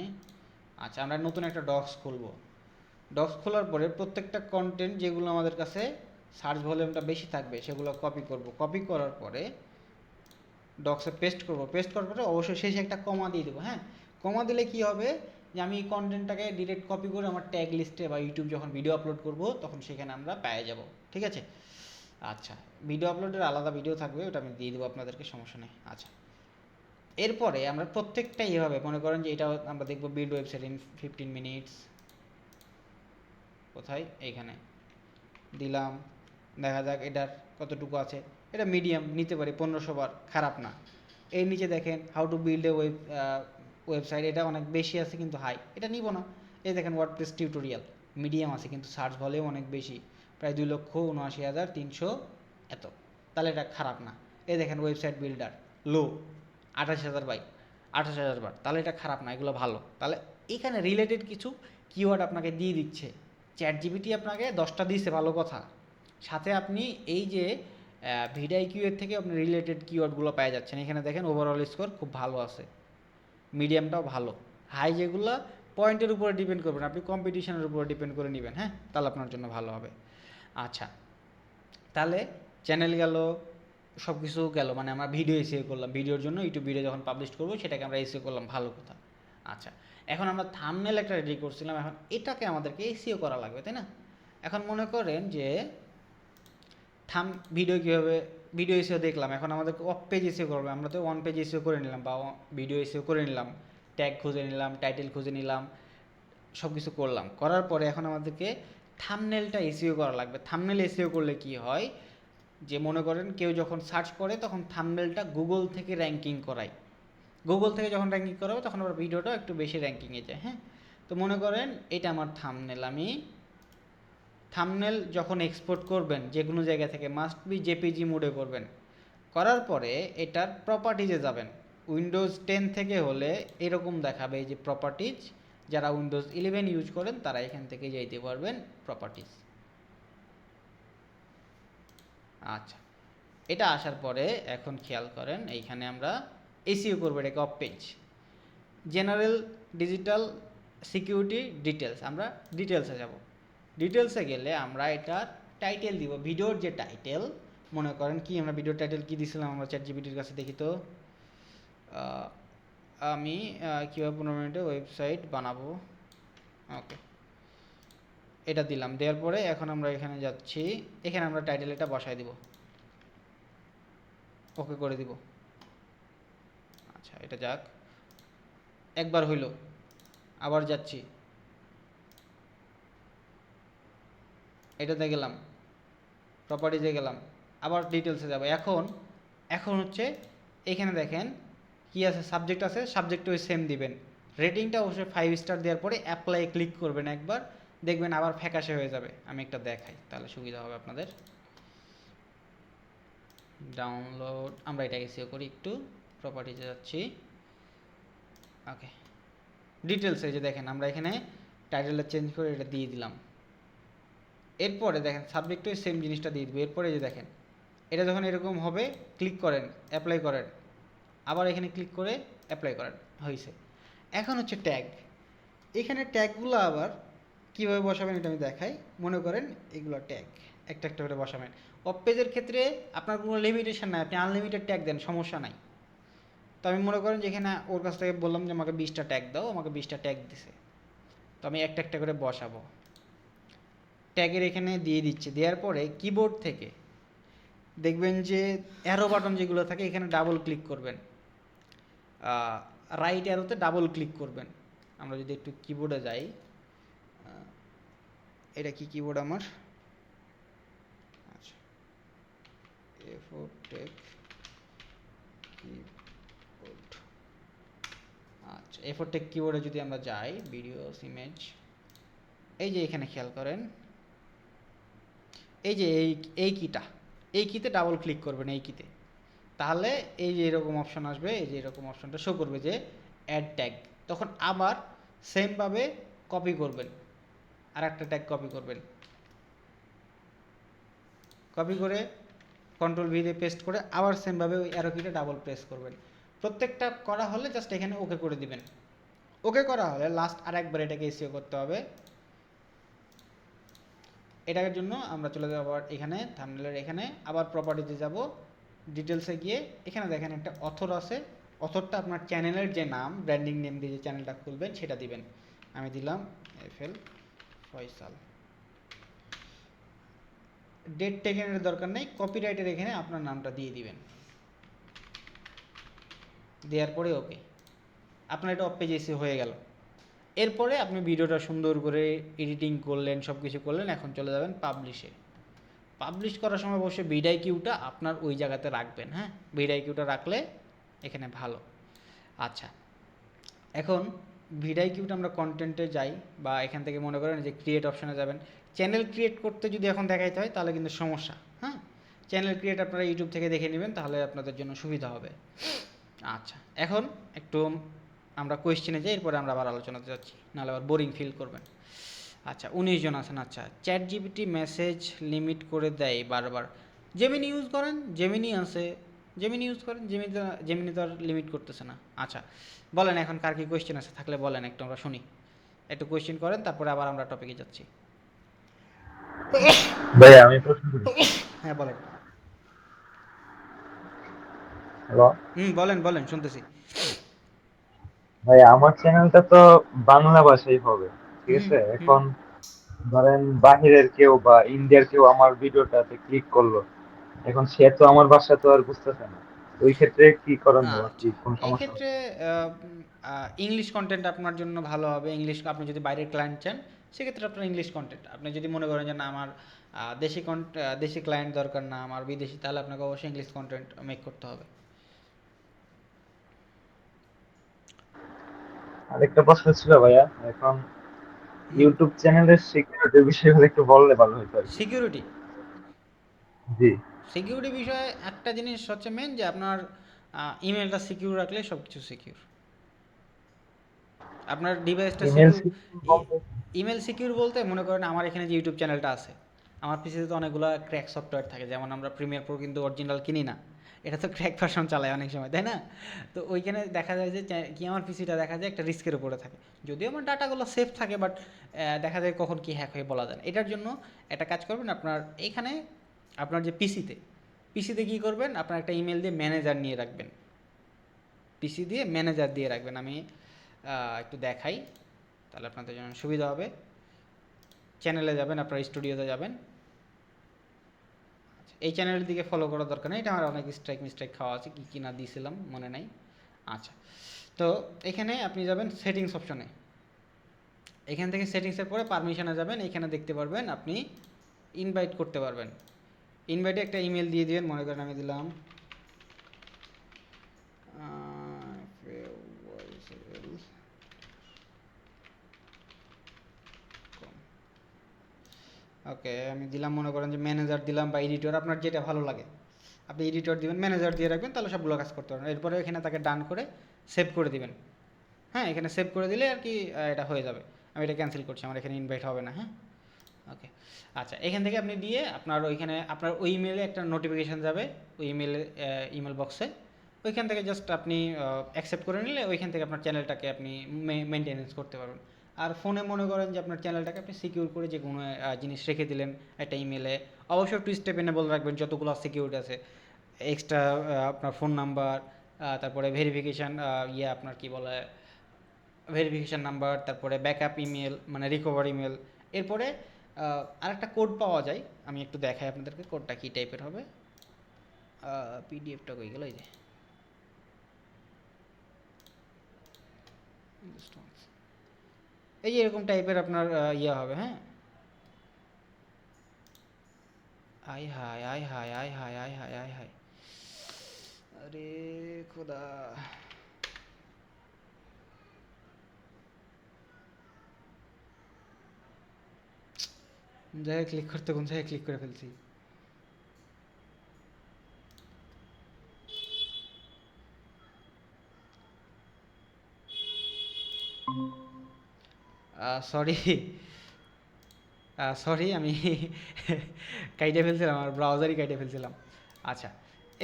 S1: আচ্ছা, আমরা নতুন একটা ডক্স খুলবো। ডক্স খোলার পরে প্রত্যেকটা কন্টেন্ট যেগুলো আমাদের কাছে সার্চ ভলিউমটা বেশি থাকবে সেগুলো কপি করব। কপি করার পরে ডক্সে পেস্ট করব। পেস্ট করার পরে অবশ্যই শেষে একটা কমা দিয়ে দেবো। হ্যাঁ, কমা দিলে কি হবে, যে আমি এই কন্টেন্টটাকে ডিরেক্ট কপি করে আমার ট্যাগ লিস্টে বা ইউটিউব যখন ভিডিও আপলোড করব তখন সেখানে আমরা পেয়ে যাব। ঠিক আছে? আচ্ছা, ভিডিও আপলোডের আলাদা ভিডিও থাকবে, ওটা আমি দিয়ে দেবো আপনাদেরকে, সমস্যা নেই। আচ্ছা, এরপরে আমরা প্রত্যেকটাই এভাবে মনে করেন যে এটা আমরা দেখবো বিল্ড ওয়েবসাইট ইন 15 মিনিটস, কোথায়, এইখানে দিলাম, দেখা যাক এটার কতটুকু আছে। এটা মিডিয়াম নিতে পারি, 1500 বার, খারাপ না। এর নিচে দেখেন how to build a website, এটা অনেক বেশি আছে কিন্তু হাই, এটা নিব না। এই দেখেন ওয়ার্ডপ্রেস টিউটোরিয়াল, মিডিয়াম আছে কিন্তু সার্চ ভলিউম অনেক বেশি, প্রায় 2,79,300 এত, তাহলে এটা খারাপ না। এই দেখেন ওয়েবসাইট বিল্ডার লো 28,000 বাই 28,000 বার, তাহলে এটা খারাপ না, এগুলো ভালো। তাহলে এখানে রিলেটেড কিছু কিওয়ার্ড আপনাকে দিয়ে দিচ্ছে। চ্যাট জিপিটি আপনাকে 10টা দিয়েছে, ভালো কথা, সাথে আপনি এই যে ভিডিআইকিউ এর থেকে আপনি রিলেটেড কিওয়ার্ডগুলো পেয়ে যাচ্ছেন। এখানে দেখেন ওভারঅল স্কোর খুব ভালো আছে, মিডিয়ামটাও ভালো, হাই যেগুলো পয়েন্টের উপরে ডিপেন্ড করবেন, আপনি কম্পিটিশনের উপরে ডিপেন্ড করে নেবেন। হ্যাঁ, তাহলে আপনার জন্য ভালো হবে। আচ্ছা, তাহলে চ্যানেল গেল, সব কিছু গেল, মানে আমরা ভিডিও এসিও করলাম, ভিডিওর জন্য ইউটিউব ভিডিও যখন পাবলিশ করবো সেটাকে আমরা এসিও করলাম, ভালো কথা। আচ্ছা, এখন আমরা থাম্বনেল একটা রেডি করছিলাম, এখন এটাকে আমাদেরকে এসিও করা লাগবে, তাই না? এখন মনে করেন যে ভিডিও কীভাবে, ভিডিও এসিও দেখলাম, এখন আমাদেরকে অফ পেজ এসিও করবে। আমরা তো ওয়ান পেজ এসিও করে নিলাম বা ভিডিও এসিও করে নিলাম, ট্যাগ খুঁজে নিলাম, টাইটেল খুঁজে নিলাম, সব কিছু করলাম। করার পরে এখন আমাদেরকে থাম্বনেলটা এসিও করা লাগবে। থাম্বনেল এসিও করলে কি হয়, যে মনে করেন কেউ যখন সার্চ করে তখন থাম্বনেলটা গুগল থেকে র্যাঙ্কিং করায়, গুগল থেকে যখন র্যাঙ্কিং করাবে তখন আবার ভিডিওটা একটু বেশি র্যাঙ্কিংয়ে যায়। হ্যাঁ, তো মনে করেন এটা আমার থাম্বনেল, আমি থাম্বনেল যখন এক্সপোর্ট করবেন যে কোনো জায়গা থেকে মাস্ট বি জেপিজি মোডে করবেন। করার পরে এটার প্রপার্টিজে যাবেন। উইন্ডোজ 10 থেকে হলে এরকম দেখাবে এই যে প্রপার্টিজ। যারা উইন্ডোজ 11 ইউজ করেন তারা এখান থেকে যাইতে পারবেন প্রপার্টিজ। আচ্ছা, এটা আসার পরে এখন খেয়াল করেন এইখানে আমরা এসইও করবো এটাকে of page. General digital security details, আমরা ডিটেলসে যাব। ডিটেলসে গেলে আমরা এটার টাইটেল দিব, ভিডিওর যে টাইটেল। মনে করেন কি আমরা ভিডিওর টাইটেল কি দিছিলাম, আমরা চ্যাটজিপিটির কাছে দেখি তো। আমি কীভাবে 15 মিনিটে ওয়েবসাইট বানাবো, ওকে, এটা দিলাম। দেওয়ার পরে এখন আমরা এখানে যাচ্ছি, এখানে আমরা টাইটেল এটা বসাই দিব, ওকে করে দিব। আচ্ছা, এটা যাক, একবার হইল, আবার যাচ্ছি, এটাতে গেলাম, প্রপার্টিজে গেলাম, আবার ডিটেলসে যাব। এখন হচ্ছে এখানে দেখেন কি আছে, সাবজেক্ট আছে, সাবজেক্ট ওই সেম দিবেন। রেটিংটা অবশ্যই 5 স্টার দেওয়ার পরে অ্যাপ্লাই ক্লিক করবেন একবার, দেখবেন আবার ফ্যাকাশে হয়ে যাবে। আমি একটা দেখাই তাহলে সুবিধা হবে আপনাদের। ডাউনলোড, আমরা এটাকে সেভ করি একটু, প্রপার্টিজে যাচ্ছি, ওকে, ডিটেলসে যে দেখেন আমরা এখানে টাইটেলটা চেঞ্জ করে এটা দিয়ে দিলাম। এরপরে দেখেন সাবজেক্টও সেম জিনিসটা দিয়ে দিবে। এরপরে যে দেখেন এটা যখন এরকম হবে, ক্লিক করেন, অ্যাপ্লাই করেন, আবার এখানে ক্লিক করে অ্যাপ্লাই করেন, হয়েছে। এখন হচ্ছে ট্যাগ। এখানে ট্যাগগুলো আবার কীভাবে বসাবেন এটা আমি দেখাই। মনে করেন এগুলো ট্যাগ একটা একটা করে বসাবেন। অফ পেজের ক্ষেত্রে আপনার কোনো লিমিটেশন নাই, আপনি আনলিমিটেড ট্যাগ দেন, সমস্যা নাই। তো আমি মনে করেন যে এখানে ওর কাছ থেকে বললাম যে আমাকে 20টা ট্যাগ দাও, আমাকে 20টা ট্যাগ দিছে, তো আমি একটা একটা করে বসাবো। ট্যাগের এখানে দিয়ে দিচ্ছে, দেওয়ার পরে কিবোর্ড থেকে দেখবেন যে অ্যারো বাটন যেগুলো থাকে এখানে ডাবল ক্লিক করবেন, রাইট অ্যারোতে ডাবল ক্লিক করবেন। আমরা যদি একটু কিবোর্ডে যাই, এটা কি কিবোর্ড আমার, আচ্ছা, A4 টেক কিবোর্ড, আচ্ছা, A4 টেক কিবোর্ডে যদি আমরা যাই, ভিডিওস, ইমেজ, এই যে এখানে খেয়াল করেন, এই যে এই কিটা, এই কিতে ডাবল ক্লিক করবেন, এই কিতে, তাহলে এই যে এরকম অপশন আসবে, এই যে এরকম অপশনটা শো করবে যে অ্যাড ট্যাগ। তখন আবার সেমভাবে কপি করবেন, আর একটা ট্যাগ কপি করবেন, কপি করে কন্ট্রোল ভি দিয়ে পেস্ট করে আবার সেমভাবে ওই অ্যারো কিটা ডাবল প্রেস করবেন। প্রত্যেকটা করা হলে জাস্ট এখানে ওকে করে দিবেন। ওকে করা হলে লাস্ট আর একবার এটাকে এসইও করতে হবে। এটার জন্য আমরা চলে যাবো আবার এখানে থাম্বনেলের এখানে, আবার প্রপার্টিতে যাব, ডিটেলসে গিয়ে এখানে দেখেন একটা অথর আছে, অথরটা আপনার চ্যানেলের যে নাম, ব্র্যান্ডিং নেম দিয়ে যে চ্যানেলটা খুলবেন সেটা দিবেন। আমি দিলাম FL ফয়সাল। ডেট টেকেনের দরকার নেই, কপিরাইটের এখানে আপনার নামটা দিয়ে দিবেন। দেওয়ার পরে ওকে, আপনার এটা অফ পেজ এসে হয়ে গেল। এরপরে আপনি ভিডিওটা সুন্দর করে এডিটিং করলেন, সব কিছু করলেন, এখন চলে যাবেন পাবলিশে। পাবলিশ করার সময় অবশ্যই ভিডিও কিউটা আপনার ওই জায়গাতে রাখবেন, হ্যাঁ, ভিডিও কিউটা রাখলে এখানে ভালো। আচ্ছা, এখন ভিডিও কিউটা আমরা কন্টেন্টে যাই, বা এখান থেকে মনে করেন যে ক্রিয়েট অপশানে যাবেন। চ্যানেল ক্রিয়েট করতে যদি এখন দেখাইতে হয় তাহলে কিন্তু সমস্যা, হ্যাঁ, চ্যানেল ক্রিয়েট আপনারা ইউটিউব থেকে দেখে নেবেন, তাহলে আপনাদের জন্য সুবিধা হবে। আচ্ছা, এখন একটু আমরা কোয়েশ্চেনে যাই, এরপরে আমরা আবার আলোচনাতে যাচ্ছি, নাহলে আবার বোরিং ফিল করবেন। আচ্ছা, 19 জন আছেন। আচ্ছা, চ্যাট জিপিটি মেসেজ লিমিট করে দেয় বারবার। জেমিনি ইউজ করেন, জেমিনি আছে, জেমিনি ইউজ করেন, জেমিনি তো আর লিমিট করতেছে না। আচ্ছা, বলেন এখন কার কি কোয়েশ্চেন আছে, থাকলে বলেন, একটু আমরা শুনি। একটু কোয়েশ্চেন করেন, তারপরে আবার আমরা টপিকে যাচ্ছি।
S2: ভাই আমি প্রশ্ন করি।
S1: হ্যাঁ বলেন।
S2: হ্যালো
S1: বলেন বলেন, শুনতেছি।
S2: ভাই, আমার চ্যানেলটা তো বাংলা ভাষাই হবে, ঠিক
S1: হুম
S2: আছে।
S1: হুম।
S2: এখন ধরেন বাহিরের কেউ বা ইন্ডিয়ার কেউ আমার ভিডিওটাতে ক্লিক করলো, এখন সে তো আমার ভাষা তো আর বুঝতেছে না। ওই ক্ষেত্রে কি করণীয়, কি
S1: আচ্ছা,
S2: কোনো
S1: এই
S2: সমস্যা হবে?
S1: ক্ষেত্রে ইংলিশ কন্টেন্ট আপনার জন্য ভালো হবে। ইংলিশ, আপনি যদি বাইরের ক্লায়েন্ট চান সেক্ষেত্রে আপনার ইংলিশ কন্টেন্ট। আপনি যদি মনে করেন যে না আমার দেশি ক্লায়েন্ট দরকার না, আমার বিদেশি, তাহলে আপনাকে অবশ্যই ইংলিশ কন্টেন্ট মেক করতে হবে।
S2: আরেকটা প্রশ্ন ছিল ভাইয়া, এখন
S1: হুম।
S2: ইউটিউব চ্যানেলের সিকিউরিটির বিষয়ে একটু বললে ভালো হতো আর কি।
S1: সিকিউরিটি,
S2: জি।
S1: সিকিউরিটি বিষয়ে একটা জিনিস হচ্ছে মেন, যে আপনার ইমেলটা সিকিউর রাখলে সব কিছু সিকিউর। আপনার ডিভাইসটা
S2: ইমেল
S1: সিকিউর।
S2: সিকিউর বলতে
S1: ইমেল সিকিউর বলতে মনে করেন আমার এখানে যে ইউটিউব চ্যানেলটা আছে, আমার পিসিতে তো অনেকগুলো ক্র্যাক সফটওয়্যার থাকে, যেমন আমরা প্রিমিয়ার প্রো কিন্তু অরিজিনাল কিনি না, এটা তো ক্র্যাক ভার্সন চালায় অনেক সময়, তাই না? তো ওইখানে দেখা যায় যে কি আমার পিসিটা দেখা যায় একটা রিস্কের উপরে থাকে, যদিও আমার ডাটাগুলো সেফ থাকে, বাট দেখা যায় কখন কি হ্যাক হয়ে বলা যায় না। এটার জন্য একটা কাজ করবেন, আপনার এইখানে আপনার যে পিসিতে কী করবেন, আপনার একটা ইমেল দিয়ে ম্যানেজার নিয়ে রাখবেন, পিসি দিয়ে ম্যানেজার দিয়ে রাখবেন। আমি একটু দেখাই, তাহলে আপনাদের জন্য সুবিধা হবে। চ্যানেলে যাবেন, আপনার স্টুডিওতে যাবেন। আচ্ছা, এই চ্যানেলের দিকে ফলো করার দরকার নেই, এটা আমার অনেক স্ট্রাইক মিস্ট্রাইক খাওয়া আছে, কী কী না দিয়েছিলাম মনে নাই। আচ্ছা, তো এখানে আপনি যাবেন সেটিংস অপশনে, এখান থেকে সেটিংসের পরে পারমিশনে যাবেন, এখানে দেখতে পারবেন আপনি ইনভাইট করতে পারবেন। ইনভাইটে একটা ইমেল দিয়ে দিবেন, মনে করেন আমি দিলাম ওকে, আমি দিলাম মনে করেন যে ম্যানেজার দিলাম বা এডিটর, আপনার যেটা ভালো লাগে আপনি এডিটর দিবেন, ম্যানেজার দিয়ে রাখবেন, তাহলে সবগুলো কাজ করতে পারবেন। এরপরে এখানে তাকে ডান করে সেভ করে দিবেন। হ্যাঁ, এখানে সেভ করে দিলে আর কি এটা হয়ে যাবে। আমি এটা ক্যান্সেল করছি, আমার এখানে ইনভাইট হবে না। হ্যাঁ, ওকে। আচ্ছা, এখান থেকে আপনি দিয়ে আপনার ওইখানে আপনার ওই ইমেলে একটা নোটিফিকেশান যাবে, ওই ইমেলে ইমেল বক্সে, ওইখান থেকে জাস্ট আপনি অ্যাকসেপ্ট করে নিলে ওইখান থেকে আপনার চ্যানেলটাকে আপনি মেনটেনেন্স করতে পারবেন। আর ফোনে মনে করেন যে আপনার চ্যানেলটাকে আপনি সিকিউর করে যে কোনো জিনিস রেখে দিলেন একটা ইমেলে, অবশ্যই টু স্টেপ এনেবল রাখবেন যতগুলো সিকিউরিটি আছে, এক্সট্রা আপনার ফোন নাম্বার, তারপরে ভেরিফিকেশান আপনার কি বলে ভেরিফিকেশান নাম্বার, তারপরে ব্যাকআপ ইমেল মানে রিকভার ইমেল। এরপরে আরেকটা কোড পাওয়া যায়, আমি একটু দেখাই আপনাদেরকে কোডটা কী টাইপের হবে। পিডিএফটা কই গেল, এই যে এই যে এরকম টাইপের আপনার হবে। হ্যাঁ, আয় হায় আয় হায় আয় হায় আয় হায় আয় হায়, আরে খোদা, জায়গায় ক্লিক করতে কোন জায়গায় ক্লিক করে ফেলছি। সরি সরি, আমি কাইটে ফেলছিলাম, আমার ব্রাউজারই কাইটে ফেলছিলাম। আচ্ছা,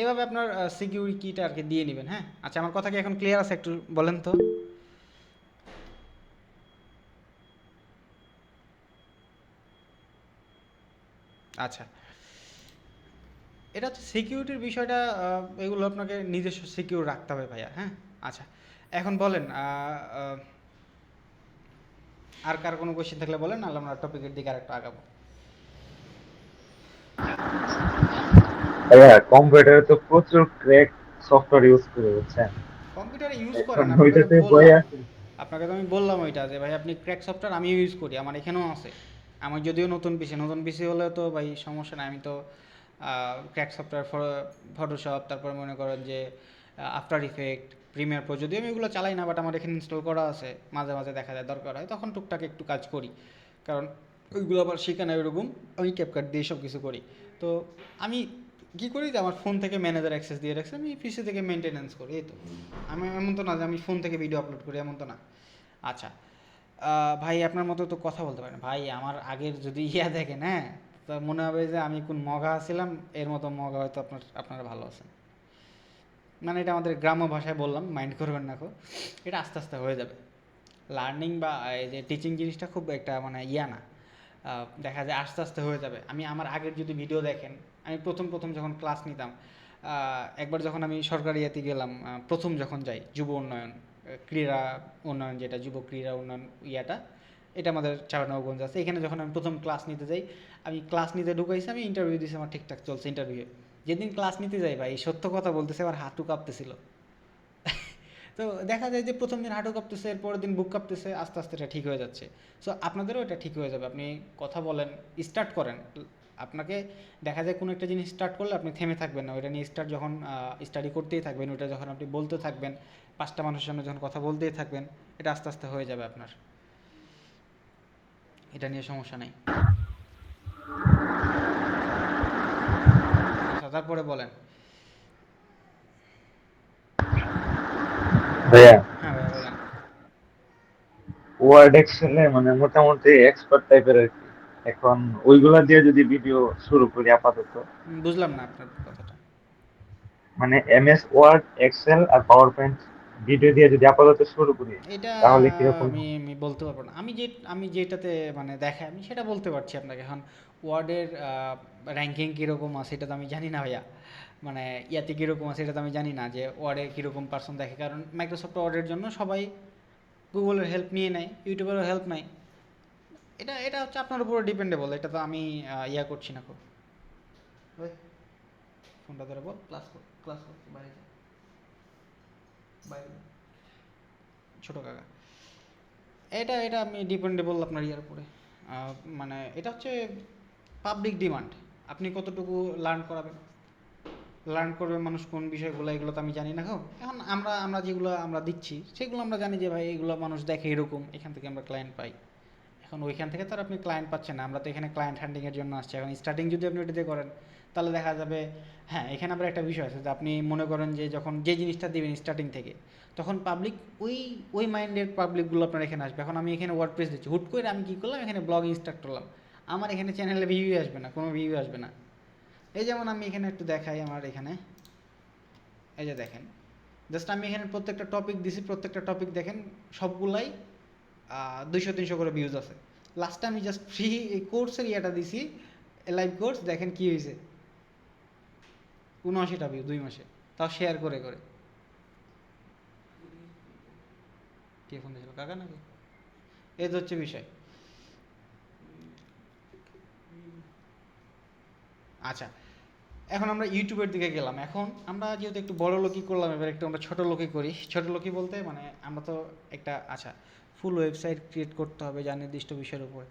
S1: এভাবে আপনার সিকিউরিটি কিটা আর কি দিয়ে নেবেন। হ্যাঁ, আচ্ছা, আমার কথা কি এখন ক্লিয়ার আছে? একটু বলেন তো। আচ্ছা, এটা হচ্ছে সিকিউরিটির বিষয়টা, এগুলো আপনাকে নিজস্ব সিকিউর রাখতে হবে ভাইয়া। হ্যাঁ, আচ্ছা, এখন বলেন আর কার কোনো কোয়েশ্চেন থাকলে বলেন, নাহলে আমরা টপিকের দিকে আরেকটু আগাবো।
S2: ভাইয়া কম্পিউটারে তো প্রচুর ক্র্যাক সফটওয়্যার ইউজ করে বুঝছেন,
S1: কম্পিউটারে ইউজ
S2: এখন
S1: করেন, আপনাকে তো
S2: ওইটাতে বই
S1: বললাম,
S2: আছে।
S1: ওইটা যে ভাই আপনি ক্র্যাক সফটওয়্যার আমিও ইউজ করি, আমার এখানেও আছে। আমার যদিও নতুন পিসি হলে তো ভাই সমস্যা নাই, আমি তো ক্র্যাক সফটওয়্যার ফটোশপ, তারপর মনে করেন যে আফটার ইফেক্ট, প্রিমিয়ার প্রো, যদিও আমি এগুলো চালাই না, বাট আমার এখানে ইনস্টল করা আছে, মাঝে মাঝে দেখা যায় দরকার হয়, তখন টুকটাক একটু কাজ করি, কারণ ওইগুলো আবার শেখা না এরকম, আমি ক্যাপকাট দিয়ে সব কিছু করি। তো আমি কী করি যে আমার ফোন থেকে ম্যানেজার অ্যাক্সেস দিয়ে রাখছি, আমি পিসি থেকে মেনটেনেন্স করি, এই তো। আমি এমন তো না যে আমি ফোন থেকে ভিডিও আপলোড করি, এমন তো না। আচ্ছা, ভাই আপনার মতো তো কথা বলতে পারেন ভাই, আমার আগের যদি দেখেন, হ্যাঁ, তো মনে হবে যে আমি কোন মগা ছিলাম, এর মতো মগা হয়তো আপনারা ভালো আছেন। মানে এটা আমাদের গ্রাম্য ভাষায় বললাম, মাইন্ড করবেন না, এটা আস্তে আস্তে হয়ে যাবে। লার্নিং বা এই যে টিচিং জিনিসটা খুব একটা মানে না, দেখা যায় আস্তে আস্তে হয়ে যাবে। আমি আমার আগের যদি ভিডিও দেখেন, আমি প্রথম প্রথম যখন ক্লাস নিতাম, একবার যখন আমি সরকারি ইয়েতে গেলাম, প্রথম যখন যাই, যুব উন্নয়ন ক্রীড়া উন্নয়ন, যেটা যুব ক্রীড়া উন্নয়ন এটা আমাদের চাঁপাইনবাবগঞ্জ আছে, এখানে যখন আমি প্রথম ক্লাস নিতে যাই, আমি ক্লাস নিতে ঢুকাইছি, আমি ইন্টারভিউ দিয়েছি, আমার ঠিকঠাক চলছে ইন্টারভিউ। যেদিন ক্লাস নিতে যাই ভাই, সত্য কথা বলতেছে, আমার হাঁটু কাঁপতেছিল। তো দেখা যায় যে প্রথম দিন হাঁটু কাঁপতেছে, এরপরের দিন বুক কাঁপতেছে, আস্তে আস্তে এটা ঠিক হয়ে যাচ্ছে। সো আপনাদেরও এটা ঠিক হয়ে যাবে, আপনি কথা বলেন, স্টার্ট করেন। আপনাকে দেখা যায় কোনো একটা জিনিস স্টার্ট করলে আপনি থেমে থাকবেন না, ওইটা নিয়ে যখন স্টাডি করতেই থাকবেন, ওইটা যখন আপনি বলতে থাকবেন, 5টা মানুষের সামনে যখন কথা বলতেই থাকবেন, এটা আস্তে আস্তে হয়ে যাবে আপনার, এটা নিয়ে সমস্যা নেই। আচ্ছা, তারপরে বলেন।
S2: ভাইয়া,
S1: হ্যাঁ ভাইয়া বলেন।
S2: ওয়ার্ড এক্সেলে মানে মোটামুটি এক্সপার্ট টাইপের আর কি। এখন ওইগুলা দিয়ে যদি ভিডিও শুরু করি আপাতত,
S1: বুঝলাম না আপনার কথাটা।
S2: মানে এমএস ওয়ার্ড, এক্সেল আর পাওয়ার পয়েন্ট ভিডিও দিয়ে যদি আপাতত শুরু করি,
S1: এটা
S2: তাহলে কিরকম
S1: আমি
S2: হয়?
S1: আমি বলতে পারবো না। আমি যেটাতে মানে দেখাই আমি সেটা বলতে পারছি আপনাকে। এখন ওয়ার্ডের র্যাঙ্কিং কীরকম আছে এটা তো আমি জানি না ভাইয়া। মানে ইয়াতে কীরকম আছে এটা তো আমি জানি না যে ওয়ার্ডে কীরকম পার্সন দেখে, কারণ মাইক্রোসফট ওয়ার্ডের জন্য সবাই গুগলের হেল্প নিয়ে নেয়, ইউটিউবেরও হেল্প নেয়। এটা এটা হচ্ছে আপনার উপরে ডিপেন্ডেবল, এটা তো আমি ইয়া করছি না খুব। ওই ফোনটা ধরে বল, ক্লাস কর, ক্লাস কর, বাইরে যা, বাইরে যা। ছোটো কাকা, এটা এটা আমি ডিপেন্ডেবল আপনার ইয়ার উপরে। মানে এটা হচ্ছে পাবলিক ডিমান্ড, আপনি কতটুকু লার্ন করাবেন, লার্ন করবে মানুষ কোন বিষয়গুলো, এগুলো তো আমি জানি না। এখন আমরা আমরা যেগুলো আমরা দিচ্ছি সেগুলো আমরা জানি যে ভাই এগুলো মানুষ দেখে এরকম, এখান থেকে আমরা ক্লায়েন্ট পাই। এখন ওইখান থেকে তো আর আপনি ক্লায়েন্ট পাচ্ছেন না, আমরা তো এখানে ক্লায়েন্ট হ্যান্ডিংয়ের জন্য আসছি। এখন স্টার্টিং যদি আপনি ওইটাতে করেন তাহলে দেখা যাবে, হ্যাঁ এখানে আবার একটা বিষয় আছে যে আপনি মনে করেন যে যখন যে জিনিসটা দিবেন স্টার্টিং থেকে, তখন পাবলিক ওই ওই মাইন্ডের পাবলিকগুলো আপনার এখানে আসবে। এখন আমি এখানে ওয়ার্ডপ্রেস দিচ্ছি, হুট করে আমি কী করলাম, এখানে ব্লগ স্টার্ট করলাম, আমার এখানে চ্যানেলে ভিউই আসবে না, কোনো ভিউ আসবে না। এই যেমন আমি এখানে একটু দেখাই, আমার এখানে এই যে দেখেন, জাস্ট আমি এখানে প্রত্যেকটা টপিক দিছি, প্রত্যেকটা টপিক দেখেন সবগুলাই 200-300 করে ভিউজ আছে। লাস্টে আমি জাস্ট ফ্রি এই কোর্সের ইয়েটা দিছি, লাইভ কোর্স, দেখেন কী হয়েছে, 79টা ভিউ 2 মাসে, তাও শেয়ার করে করে। কে ফোন দিয়েছিল, কাকা নাকি? এই তো হচ্ছে বিষয়। আচ্ছা, এখন আমরা ইউটিউবের দিকে গেলাম। এখন আমরা যেহেতু একটু বড় লোকই করলাম, এবার একটু আমরা ছোটো লোকই করি। ছোটো লোকই বলতে মানে আমরা তো একটা, আচ্ছা ফুল ওয়েবসাইট ক্রিয়েট করতে হবে যা নির্দিষ্ট বিষয়ের উপর।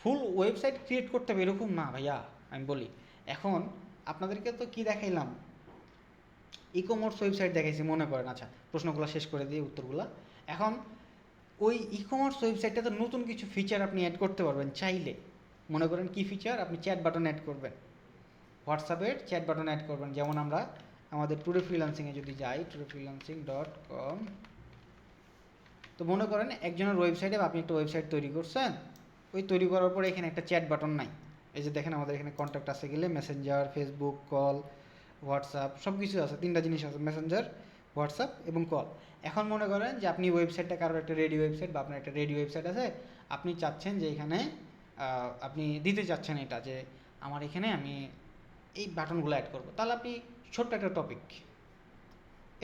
S1: ফুল ওয়েবসাইট ক্রিয়েট করতে হবে এরকম না ভাইয়া, আমি বলি। এখন আপনাদেরকে তো কি দেখাইলাম, ই কমার্স ওয়েবসাইট দেখাইছি মনে করেন। আচ্ছা প্রশ্নগুলো শেষ করে দিয়ে উত্তরগুলো। এখন ওই ই কমার্স ওয়েবসাইটটাতে নতুন কিছু ফিচার আপনি অ্যাড করতে পারবেন চাইলে। মনে করেন কি ফিচার, আপনি চ্যাট বাটন অ্যাড করবেন, হোয়াটসঅ্যাপের চ্যাট বাটন অ্যাড করবেন। যেমন আমরা আমাদের টুডে ফ্রিল্যান্সিংয়ে যদি যাই, tudefreelancing.com, তো মনে করেন একজনের ওয়েবসাইটে আপনি একটা ওয়েবসাইট তৈরি করছেন, ওই তৈরি করার পরে এখানে একটা চ্যাট বাটন নাই। এই যে দেখেন আমাদের এখানে কন্ট্যাক্ট আছে গেলে মেসেঞ্জার, ফেসবুক, কল, হোয়াটসঅ্যাপ সব কিছু আছে, 3টা জিনিস আছে, মেসেঞ্জার, হোয়াটসঅ্যাপ এবং কল। এখন মনে করেন যে আপনি ওয়েবসাইটটা, কারোর একটা রেডি ওয়েবসাইট বা আপনার একটা রেডি ওয়েবসাইট আছে, আপনি চাচ্ছেন যে এখানে আপনি দিতে চাচ্ছেন এটা যে আমার এখানে আমি এই বাটনগুলো অ্যাড করবো, তাহলে আপনি ছোট্ট একটা টপিক,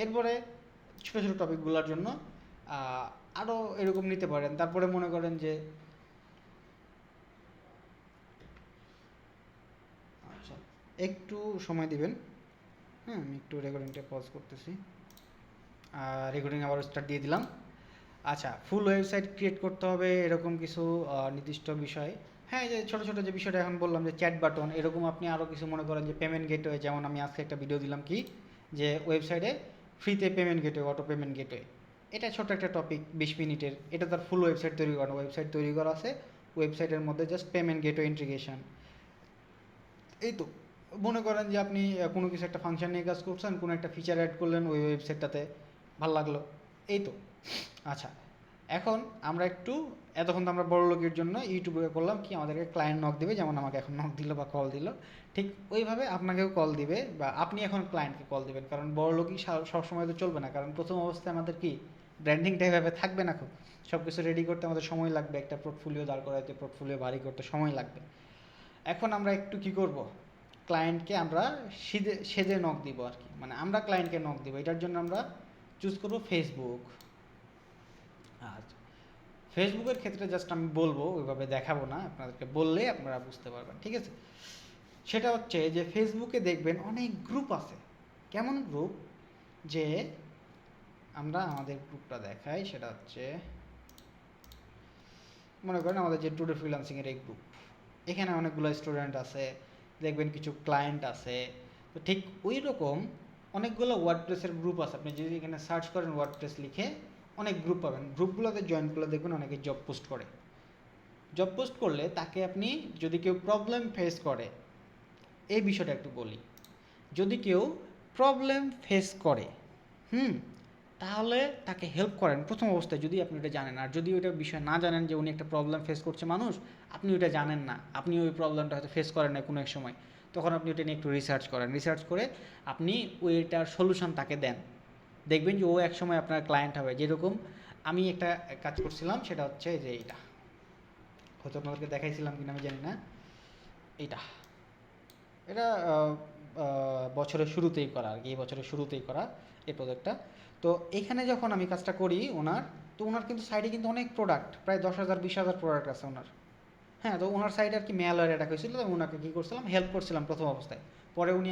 S1: এরপরে ছোটো ছোটো টপিকগুলোর জন্য আরও এরকম নিতে পারেন। তারপরে মনে করেন যে, আচ্ছা একটু সময় দিবেন, হ্যাঁ আমি একটু রেকর্ডিংটা পজ করতেছি, রেকর্ডিং আবার স্টার্ট দিয়ে দিলাম। আচ্ছা, ফুল ওয়েবসাইট ক্রিয়েট করতে হবে এরকম কিছু নির্দিষ্ট বিষয়। হ্যাঁ, এই যে ছোটো ছোটো যে বিষয়টা এখন বললাম যে চ্যাট বাটন, এরকম আপনি আরও কিছু মনে করেন যে পেমেন্ট গেটওয়ে, যেমন আমি আজকে একটা ভিডিও দিলাম কি, যে ওয়েবসাইটে ফ্রিতে payment gateway, auto payment gateway, এটা ছোট্ট একটা টপিক 20 মিনিটের, এটা তার ফুল ওয়েবসাইট তৈরি করা, ওয়েবসাইট তৈরি করা আছে, ওয়েবসাইটের মধ্যে জাস্ট পেমেন্ট গেটওয়ে ইন্টিগ্রেশন। এই তো মনে করেন যে আপনি কোনো কিছু একটা ফাংশন নিয়ে কাজ করছেন, কোনো একটা ফিচার অ্যাড করলেন ওই ওয়েবসাইটটাতে, ভালো লাগলো, এই তো। আচ্ছা, এখন আমরা একটু, এতক্ষণ তো আমরা বড় লোকের জন্য ইউটিউবে করলাম কি, আমাদেরকে ক্লায়েন্ট নক দিবে, যেমন আমাকে এখন নক দিল বা কল দিল, ঠিক ওইভাবে আপনাকেও কল দিবে বা আপনি এখন ক্লায়েন্টকে কল দিবেন। কারণ বড় লোকই সবসময় তো চলবে না, কারণ প্রথম অবস্থায় আমাদের কি ব্র্যান্ডিংটা এভাবে থাকবে না, খুব সব কিছু রেডি করতে আমাদের সময় লাগবে, একটা পোর্টফোলিও দাঁড় করাইতে, পোর্টফোলিও ভারী করতে সময় লাগবে। এখন আমরা একটু কি করব, ক্লায়েন্টকে আমরা সেজে নক দিব আর কি, মানে আমরা ক্লায়েন্টকে নক দিব। এটার জন্য আমরা চুজ করব ফেসবুক। আচ্ছা, ফেসবুকের ক্ষেত্রে জাস্ট আমি বলবো, ওইভাবে দেখাবো না, আপনাদেরকে বললে আপনারা বুঝতে পারবেন, ঠিক আছে? সেটা হচ্ছে যে ফেসবুকে দেখবেন অনেক গ্রুপ আছে। কেমন গ্রুপ, যে আমরা আমাদের গ্রুপটা দেখাই, সেটা হচ্ছে মনে করেন আমাদের যে টুডে ফ্রিল্যান্সিংয়ের এই গ্রুপ, এখানে অনেকগুলো স্টুডেন্ট আছে, দেখবেন কিছু ক্লায়েন্ট আছে। তো ঠিক ওই রকম অনেকগুলো ওয়ার্ডপ্রেসের গ্রুপ আছে, আপনি যদি এখানে সার্চ করেন ওয়ার্ডপ্রেস লিখে অনেক গ্রুপ পাবেন। গ্রুপগুলোতে জয়েন করলে দেখবেন অনেকে জব পোস্ট করে। জব পোস্ট করলে তাকে আপনি, যদি কেউ প্রবলেম ফেস করে, এই বিষয়টা একটু বলি যদি কেউ প্রবলেম ফেস করে, তাহলে তাকে হেল্প করেন প্রথম অবস্থায়, যদি আপনি ওটা জানেন। আর যদি ওইটা বিষয় না জানেন যে উনি একটা প্রবলেম ফেস করছে মানুষ, আপনি ওইটা জানেন না, আপনি ওই প্রবলেমটা হয়তো ফেস করেন না কোনো এক সময়, তখন আপনি ওটা নিয়ে একটু রিসার্চ করেন, রিসার্চ করে আপনি ওইটার সলিউশন তাকে দেন। দেখবেন যে ও এক সময় আপনার ক্লায়েন্ট হবে। যেরকম আমি একটা কাজ করছিলাম, সেটা হচ্ছে যে এইটা হয়তো আপনাদেরকে দেখাইছিলাম কিনা আমি জানি না, এইটা এটা বছরের শুরুতেই করা আর কি, এই বছরের শুরুতেই করা এই প্রজেক্টটা। তো এখানে যখন আমি কাজটা করি ওনার, তো ওনার কিন্তু সাইডে কিন্তু অনেক প্রোডাক্ট, প্রায় 10,000 20,000 প্রোডাক্ট আছে ওনার। হ্যাঁ, তো ওনার সাইডে আর কি ম্যালওয়্যার অ্যাটাক হয়েছিল, তো ওনাকে কী করছিলাম, হেল্প করছিলাম প্রথম অবস্থায়। পরে উনি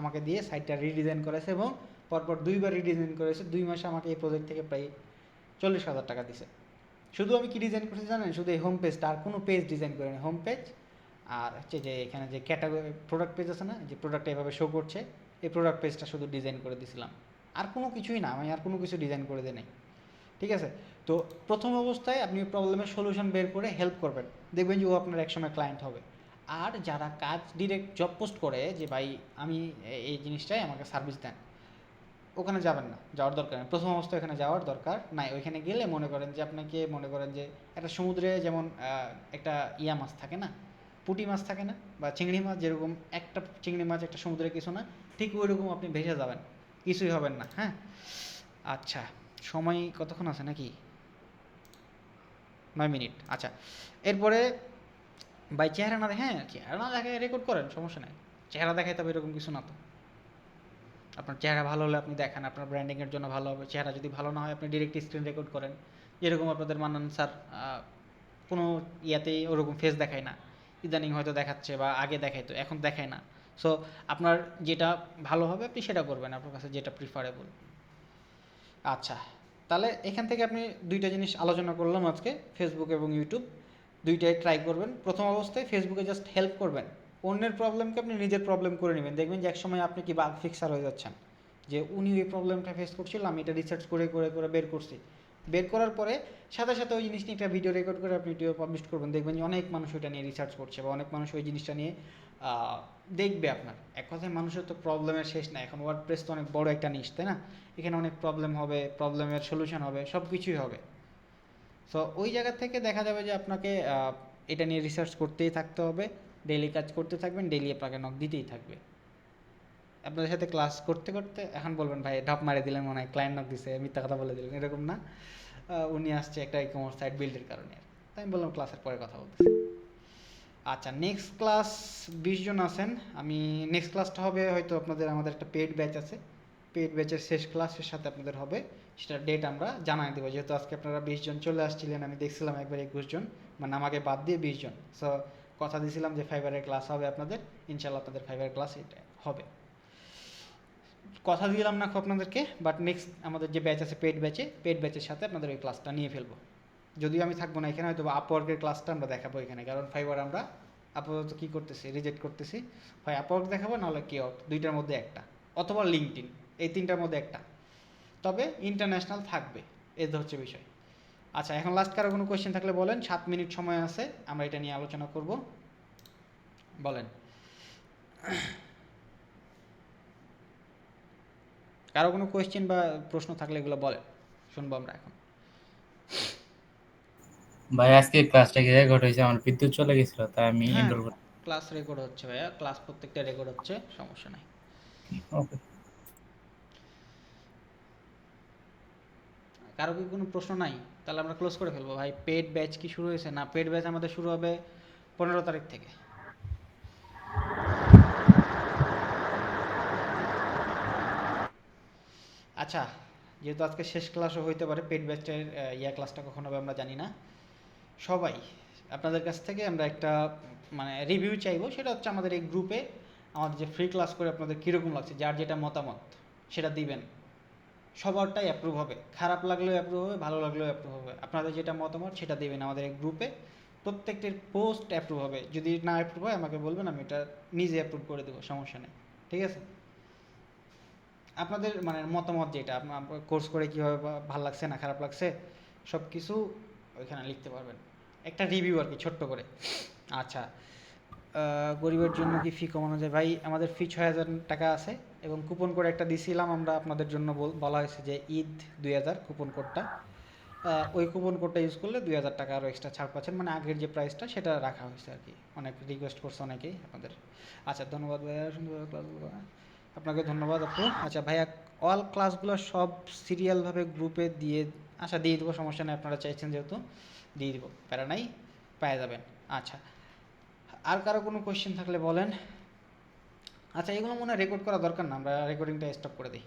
S1: আমাকে দিয়ে সাইটটা রিডিজাইন করেছে, এবং পরপর 2বার রিডিজাইন করেছে। 2 মাসে আমাকে এই প্রজেক্ট থেকে প্রায় 40,000 টাকা দিছে। শুধু আমি কি ডিজাইন করেছি জানেন, শুধু এই হোম পেজটা, আর কোনো পেজ ডিজাইন করিনি। হোম পেজ আর হচ্ছে যে এখানে যে ক্যাটাগরি প্রোডাক্ট পেজ আছে না, যে প্রোডাক্ট এভাবে শো করছে, এই প্রোডাক্ট পেজটা শুধু ডিজাইন করে দিয়েছিলাম। আর কোনো কিছুই না, আমি আর কোনো কিছু ডিজাইন করে দিই নাই। ঠিক আছে? তো প্রথম অবস্থায় আপনি প্রবলেমের সলিউশন বের করে হেল্প করবেন, দেখবেন যে ও আপনার একসময় ক্লায়েন্ট হবে। আর যারা কাজ ডিরেক্ট জব পোস্ট করে যে ভাই আমি এই জিনিসটাই আমাকে সার্ভিস দেন, ওখানে যাবেন না, যাওয়ার দরকার নেই। প্রথম অবস্থায় ওখানে যাওয়ার দরকার নাই। ওইখানে গেলে মনে করেন যে আপনাকে, মনে করেন যে একটা সমুদ্রে যেমন একটা ইয়া মাছ থাকে না, পুঁটি মাছ থাকে না, বা চিংড়ি মাছ, যেরকম একটা চিংড়ি মাছ একটা সমুদ্রে কিছু না, ঠিক ওই রকম আপনি ভেসে যাবেন, কিছুই হবেন না। হ্যাঁ, আচ্ছা, সময় কতক্ষণ আছে নাকি? 9 মিনিট। আচ্ছা, এরপরে ভাই চেহারা না দেখে, হ্যাঁ চেহারা না দেখে রেকর্ড করেন, সমস্যা নাই। চেহারা দেখাই তবে এরকম কিছু না তো। আপনার চেহারা ভালো হলে আপনি দেখান, আপনার ব্র্যান্ডিংয়ের জন্য ভালো হবে। চেহারা যদি ভালো না হয়, আপনি ডিরেক্ট স্ক্রিন রেকর্ড করেন। যেরকম আপনাদের মান্নান স্যার কোনো ইয়াতেই ওরকম ফেস দেখায় না, ইদানিং হয়তো দেখাচ্ছে, বা আগে দেখাইতো, এখন দেখায় না। সো আপনার যেটা ভালো হবে আপনি সেটা করবেন, আপনার কাছে যেটা প্রিফারেবল। আচ্ছা, তাহলে এখান থেকে আপনি 2টা জিনিস আলোচনা করলাম আজকে, ফেসবুক এবং ইউটিউব, 2টাই ট্রাই করবেন। প্রথম অবস্থায় ফেসবুকে জাস্ট হেল্প করবেন, অন্যের প্রবলেমকে আপনি নিজের প্রবলেম করে নেবেন। দেখবেন যে একসময় আপনি কি বাগ ফিক্সার হয়ে যাচ্ছেন, যে উনি এই প্রবলেমটা ফেস করছিল, আমি এটা রিসার্চ করে করে করে বের করছি। বের করার পরে সাথে সাথে ওই জিনিস নিয়ে একটা ভিডিও রেকর্ড করে আপনি ভিডিও পাবলিশ করবেন, দেখবেন যে অনেক মানুষ ওইটা নিয়ে রিসার্চ করছে, বা অনেক মানুষ ওই জিনিসটা নিয়ে দেখবে আপনার। এক কথায় মানুষের তো প্রবলেমের শেষ নাই। এখন ওয়ার্ডপ্রেস তো অনেক বড় একটা নিশ, তাই না? এখানে অনেক প্রবলেম হবে, প্রবলেমের সলিউশন হবে, সব কিছুই হবে। সো ওই জায়গা থেকে দেখা যাবে যে আপনাকে এটা নিয়ে রিসার্চ করতেই থাকতে হবে, ডেইলি কাজ করতে থাকবেন, ডেইলি আপনাকে নক দিতেই থাকবে। আপনাদের সাথে ক্লাস করতে করতে এখন বলবেন ভাই ঢপ মারে দিলেন, মনে হয় ক্লায়েন্ট নক দিছে, মিথ্যা কথা বলে দিলেন, এরকম না। উনি আসছে একটা ই কমার্স সাইট বিল্ডের কারণে। তাই আমি বললাম ক্লাসের পরে কথা বলতেছি। আচ্ছা, নেক্সট ক্লাস 20 জন আছেন। আমি নেক্সট ক্লাসটা হবে হয়তো আপনাদের, আমাদের একটা পেড ব্যাচ আছে, পেড ব্যাচের শেষ ক্লাসের সাথে আপনাদের হবে, সেটার ডেট আমরা জানাই দেবো। যেহেতু আজকে আপনারা 20 জন চলে আসছিলেন, আমি দেখছিলাম একবার 21 জন, মানে আমাকে বাদ দিয়ে 20 জন। সো কথা দিয়েছিলাম যে ফাইবারের ক্লাস হবে আপনাদের, ইনশাল্লাহ আপনাদের ফাইবারের ক্লাস এটা হবে। কথা দিলাম না আপনাদেরকে, বাট নেক্সট আমাদের যে ব্যাচ আছে পেড ব্যাচের সাথে আপনাদের ওই ক্লাসটা নিয়ে ফেলবো। যদিও আমি থাকবো না এখানে, হয়তো আপওয়ার্কের ক্লাসটা আমরা দেখাবো এখানে, কারণ ফাইবার আমরা আপাতত কী করতেছি, রিজেক্ট করতেছি। হয় আপওয়ার্ক দেখাবো, নাহলে কিওয়ার্ক, 2টার মধ্যে একটা, অথবা লিঙ্কডইন, এই 3টার মধ্যে একটা। তবে ইন্টারন্যাশনাল থাকবে, এই হচ্ছে বিষয়। আচ্ছা, এখন লাস্ট কারো কোনো কোয়েশ্চেন থাকলে বলেন, 7 মিনিট সময় আছে, আমরা এটা নিয়ে আলোচনা করব, বলেন। কারো কোনো কোয়েশ্চেন বা প্রশ্ন থাকলে এগুলো বলেন, শুনবো আমরা এখন।
S3: ভাই আজকে ক্লাসটা কি রেকর্ড হয়েছে? আমার বিদ্যুৎ চলে গেছিল, তাই আমি
S1: হ্যাঁ,
S3: এনরোল করি।
S1: ক্লাস রেকর্ড হচ্ছে ভাইয়া, ক্লাস প্রত্যেকটা রেকর্ড হচ্ছে, সমস্যা নাই।
S3: ওকে।
S1: কারো কি কোনো প্রশ্ন নাই? তাহলে আমরা ক্লোজ করে ফেলবো ভাই। পেড ব্যাচ কি শুরু হয়েছে? না, পেড ব্যাচ আমাদের শুরু হবে 15 তারিখ থেকে। আচ্ছা, যেহেতু আজকে শেষ ক্লাসও হইতে পারে, পেড ব্যাচের ক্লাসটা কখন হবে আমরা জানি না। সবাই আপনাদের কাছ থেকে আমরা একটা মানে রিভিউ চাইবো, সেটা হচ্ছে আমাদের এই গ্রুপে আমাদের যে ফ্রি ক্লাস করে আপনাদের কীরকম লাগছে, যার যেটা মতামত সেটা দিবেন। সবারটাই অ্যাপ্রুভ হবে, খারাপ লাগলেও অ্যাপ্রুভ হবে, ভালো লাগলেও অ্যাপ্রুভ হবে। আপনাদের যেটা মতামত সেটা দেবেন আমাদের এই গ্রুপে, প্রত্যেকটির পোস্ট অ্যাপ্রুভ হবে। যদি না অ্যাপ্রুভ হয় আমাকে বলবেন, আমি এটা নিজে অ্যাপ্রুভ করে দেবো, সমস্যা নেই। ঠিক আছে? আপনাদের মানে মতামত যেটা, আপনার কোর্স করে কীভাবে ভালো লাগছে না খারাপ লাগছে সব কিছু ওইখানে লিখতে পারবেন, একটা রিভিউ আর কি, ছোট্ট করে। আচ্ছা, গরিবের জন্য কি ফি কমানো যায়? ভাই আমাদের ফি ৬,০০০ টাকা আছে এবং কুপন কোড একটা দিছিলাম আমরা আপনাদের জন্য, বলা হয়েছে যে ঈদ ২০০০ কুপন কোডটা, ওই কুপন কোডটা ইউজ করলে ২০০০ টাকা আরও এক্সট্রা ছাড় পাচ্ছেন, মানে আগের যে প্রাইসটা সেটা রাখা হয়েছে আর কি। অনেক রিকোয়েস্ট করছে অনেকেই আপনাদের। আচ্ছা ধন্যবাদ ভাইয়া, সুন্দর ক্লাসগুলো, আপনাকে ধন্যবাদ আপু। আচ্ছা ভাইয়া, অল ক্লাসগুলো সব সিরিয়ালভাবে গ্রুপে দিয়ে, আচ্ছা দিয়ে দেবো, সমস্যা নেই, আপনারা চাইছেন যেহেতু দিয়ে দেবো, প্যারা নাই, পেয়ে যাবেন। আচ্ছা, আর কারো কোনো কোয়েশ্চেন থাকলে বলেন। আচ্ছা এগুলো মনে হয় রেকর্ড করা দরকার না, আমরা রেকর্ডিংটা স্টপ করে দিই।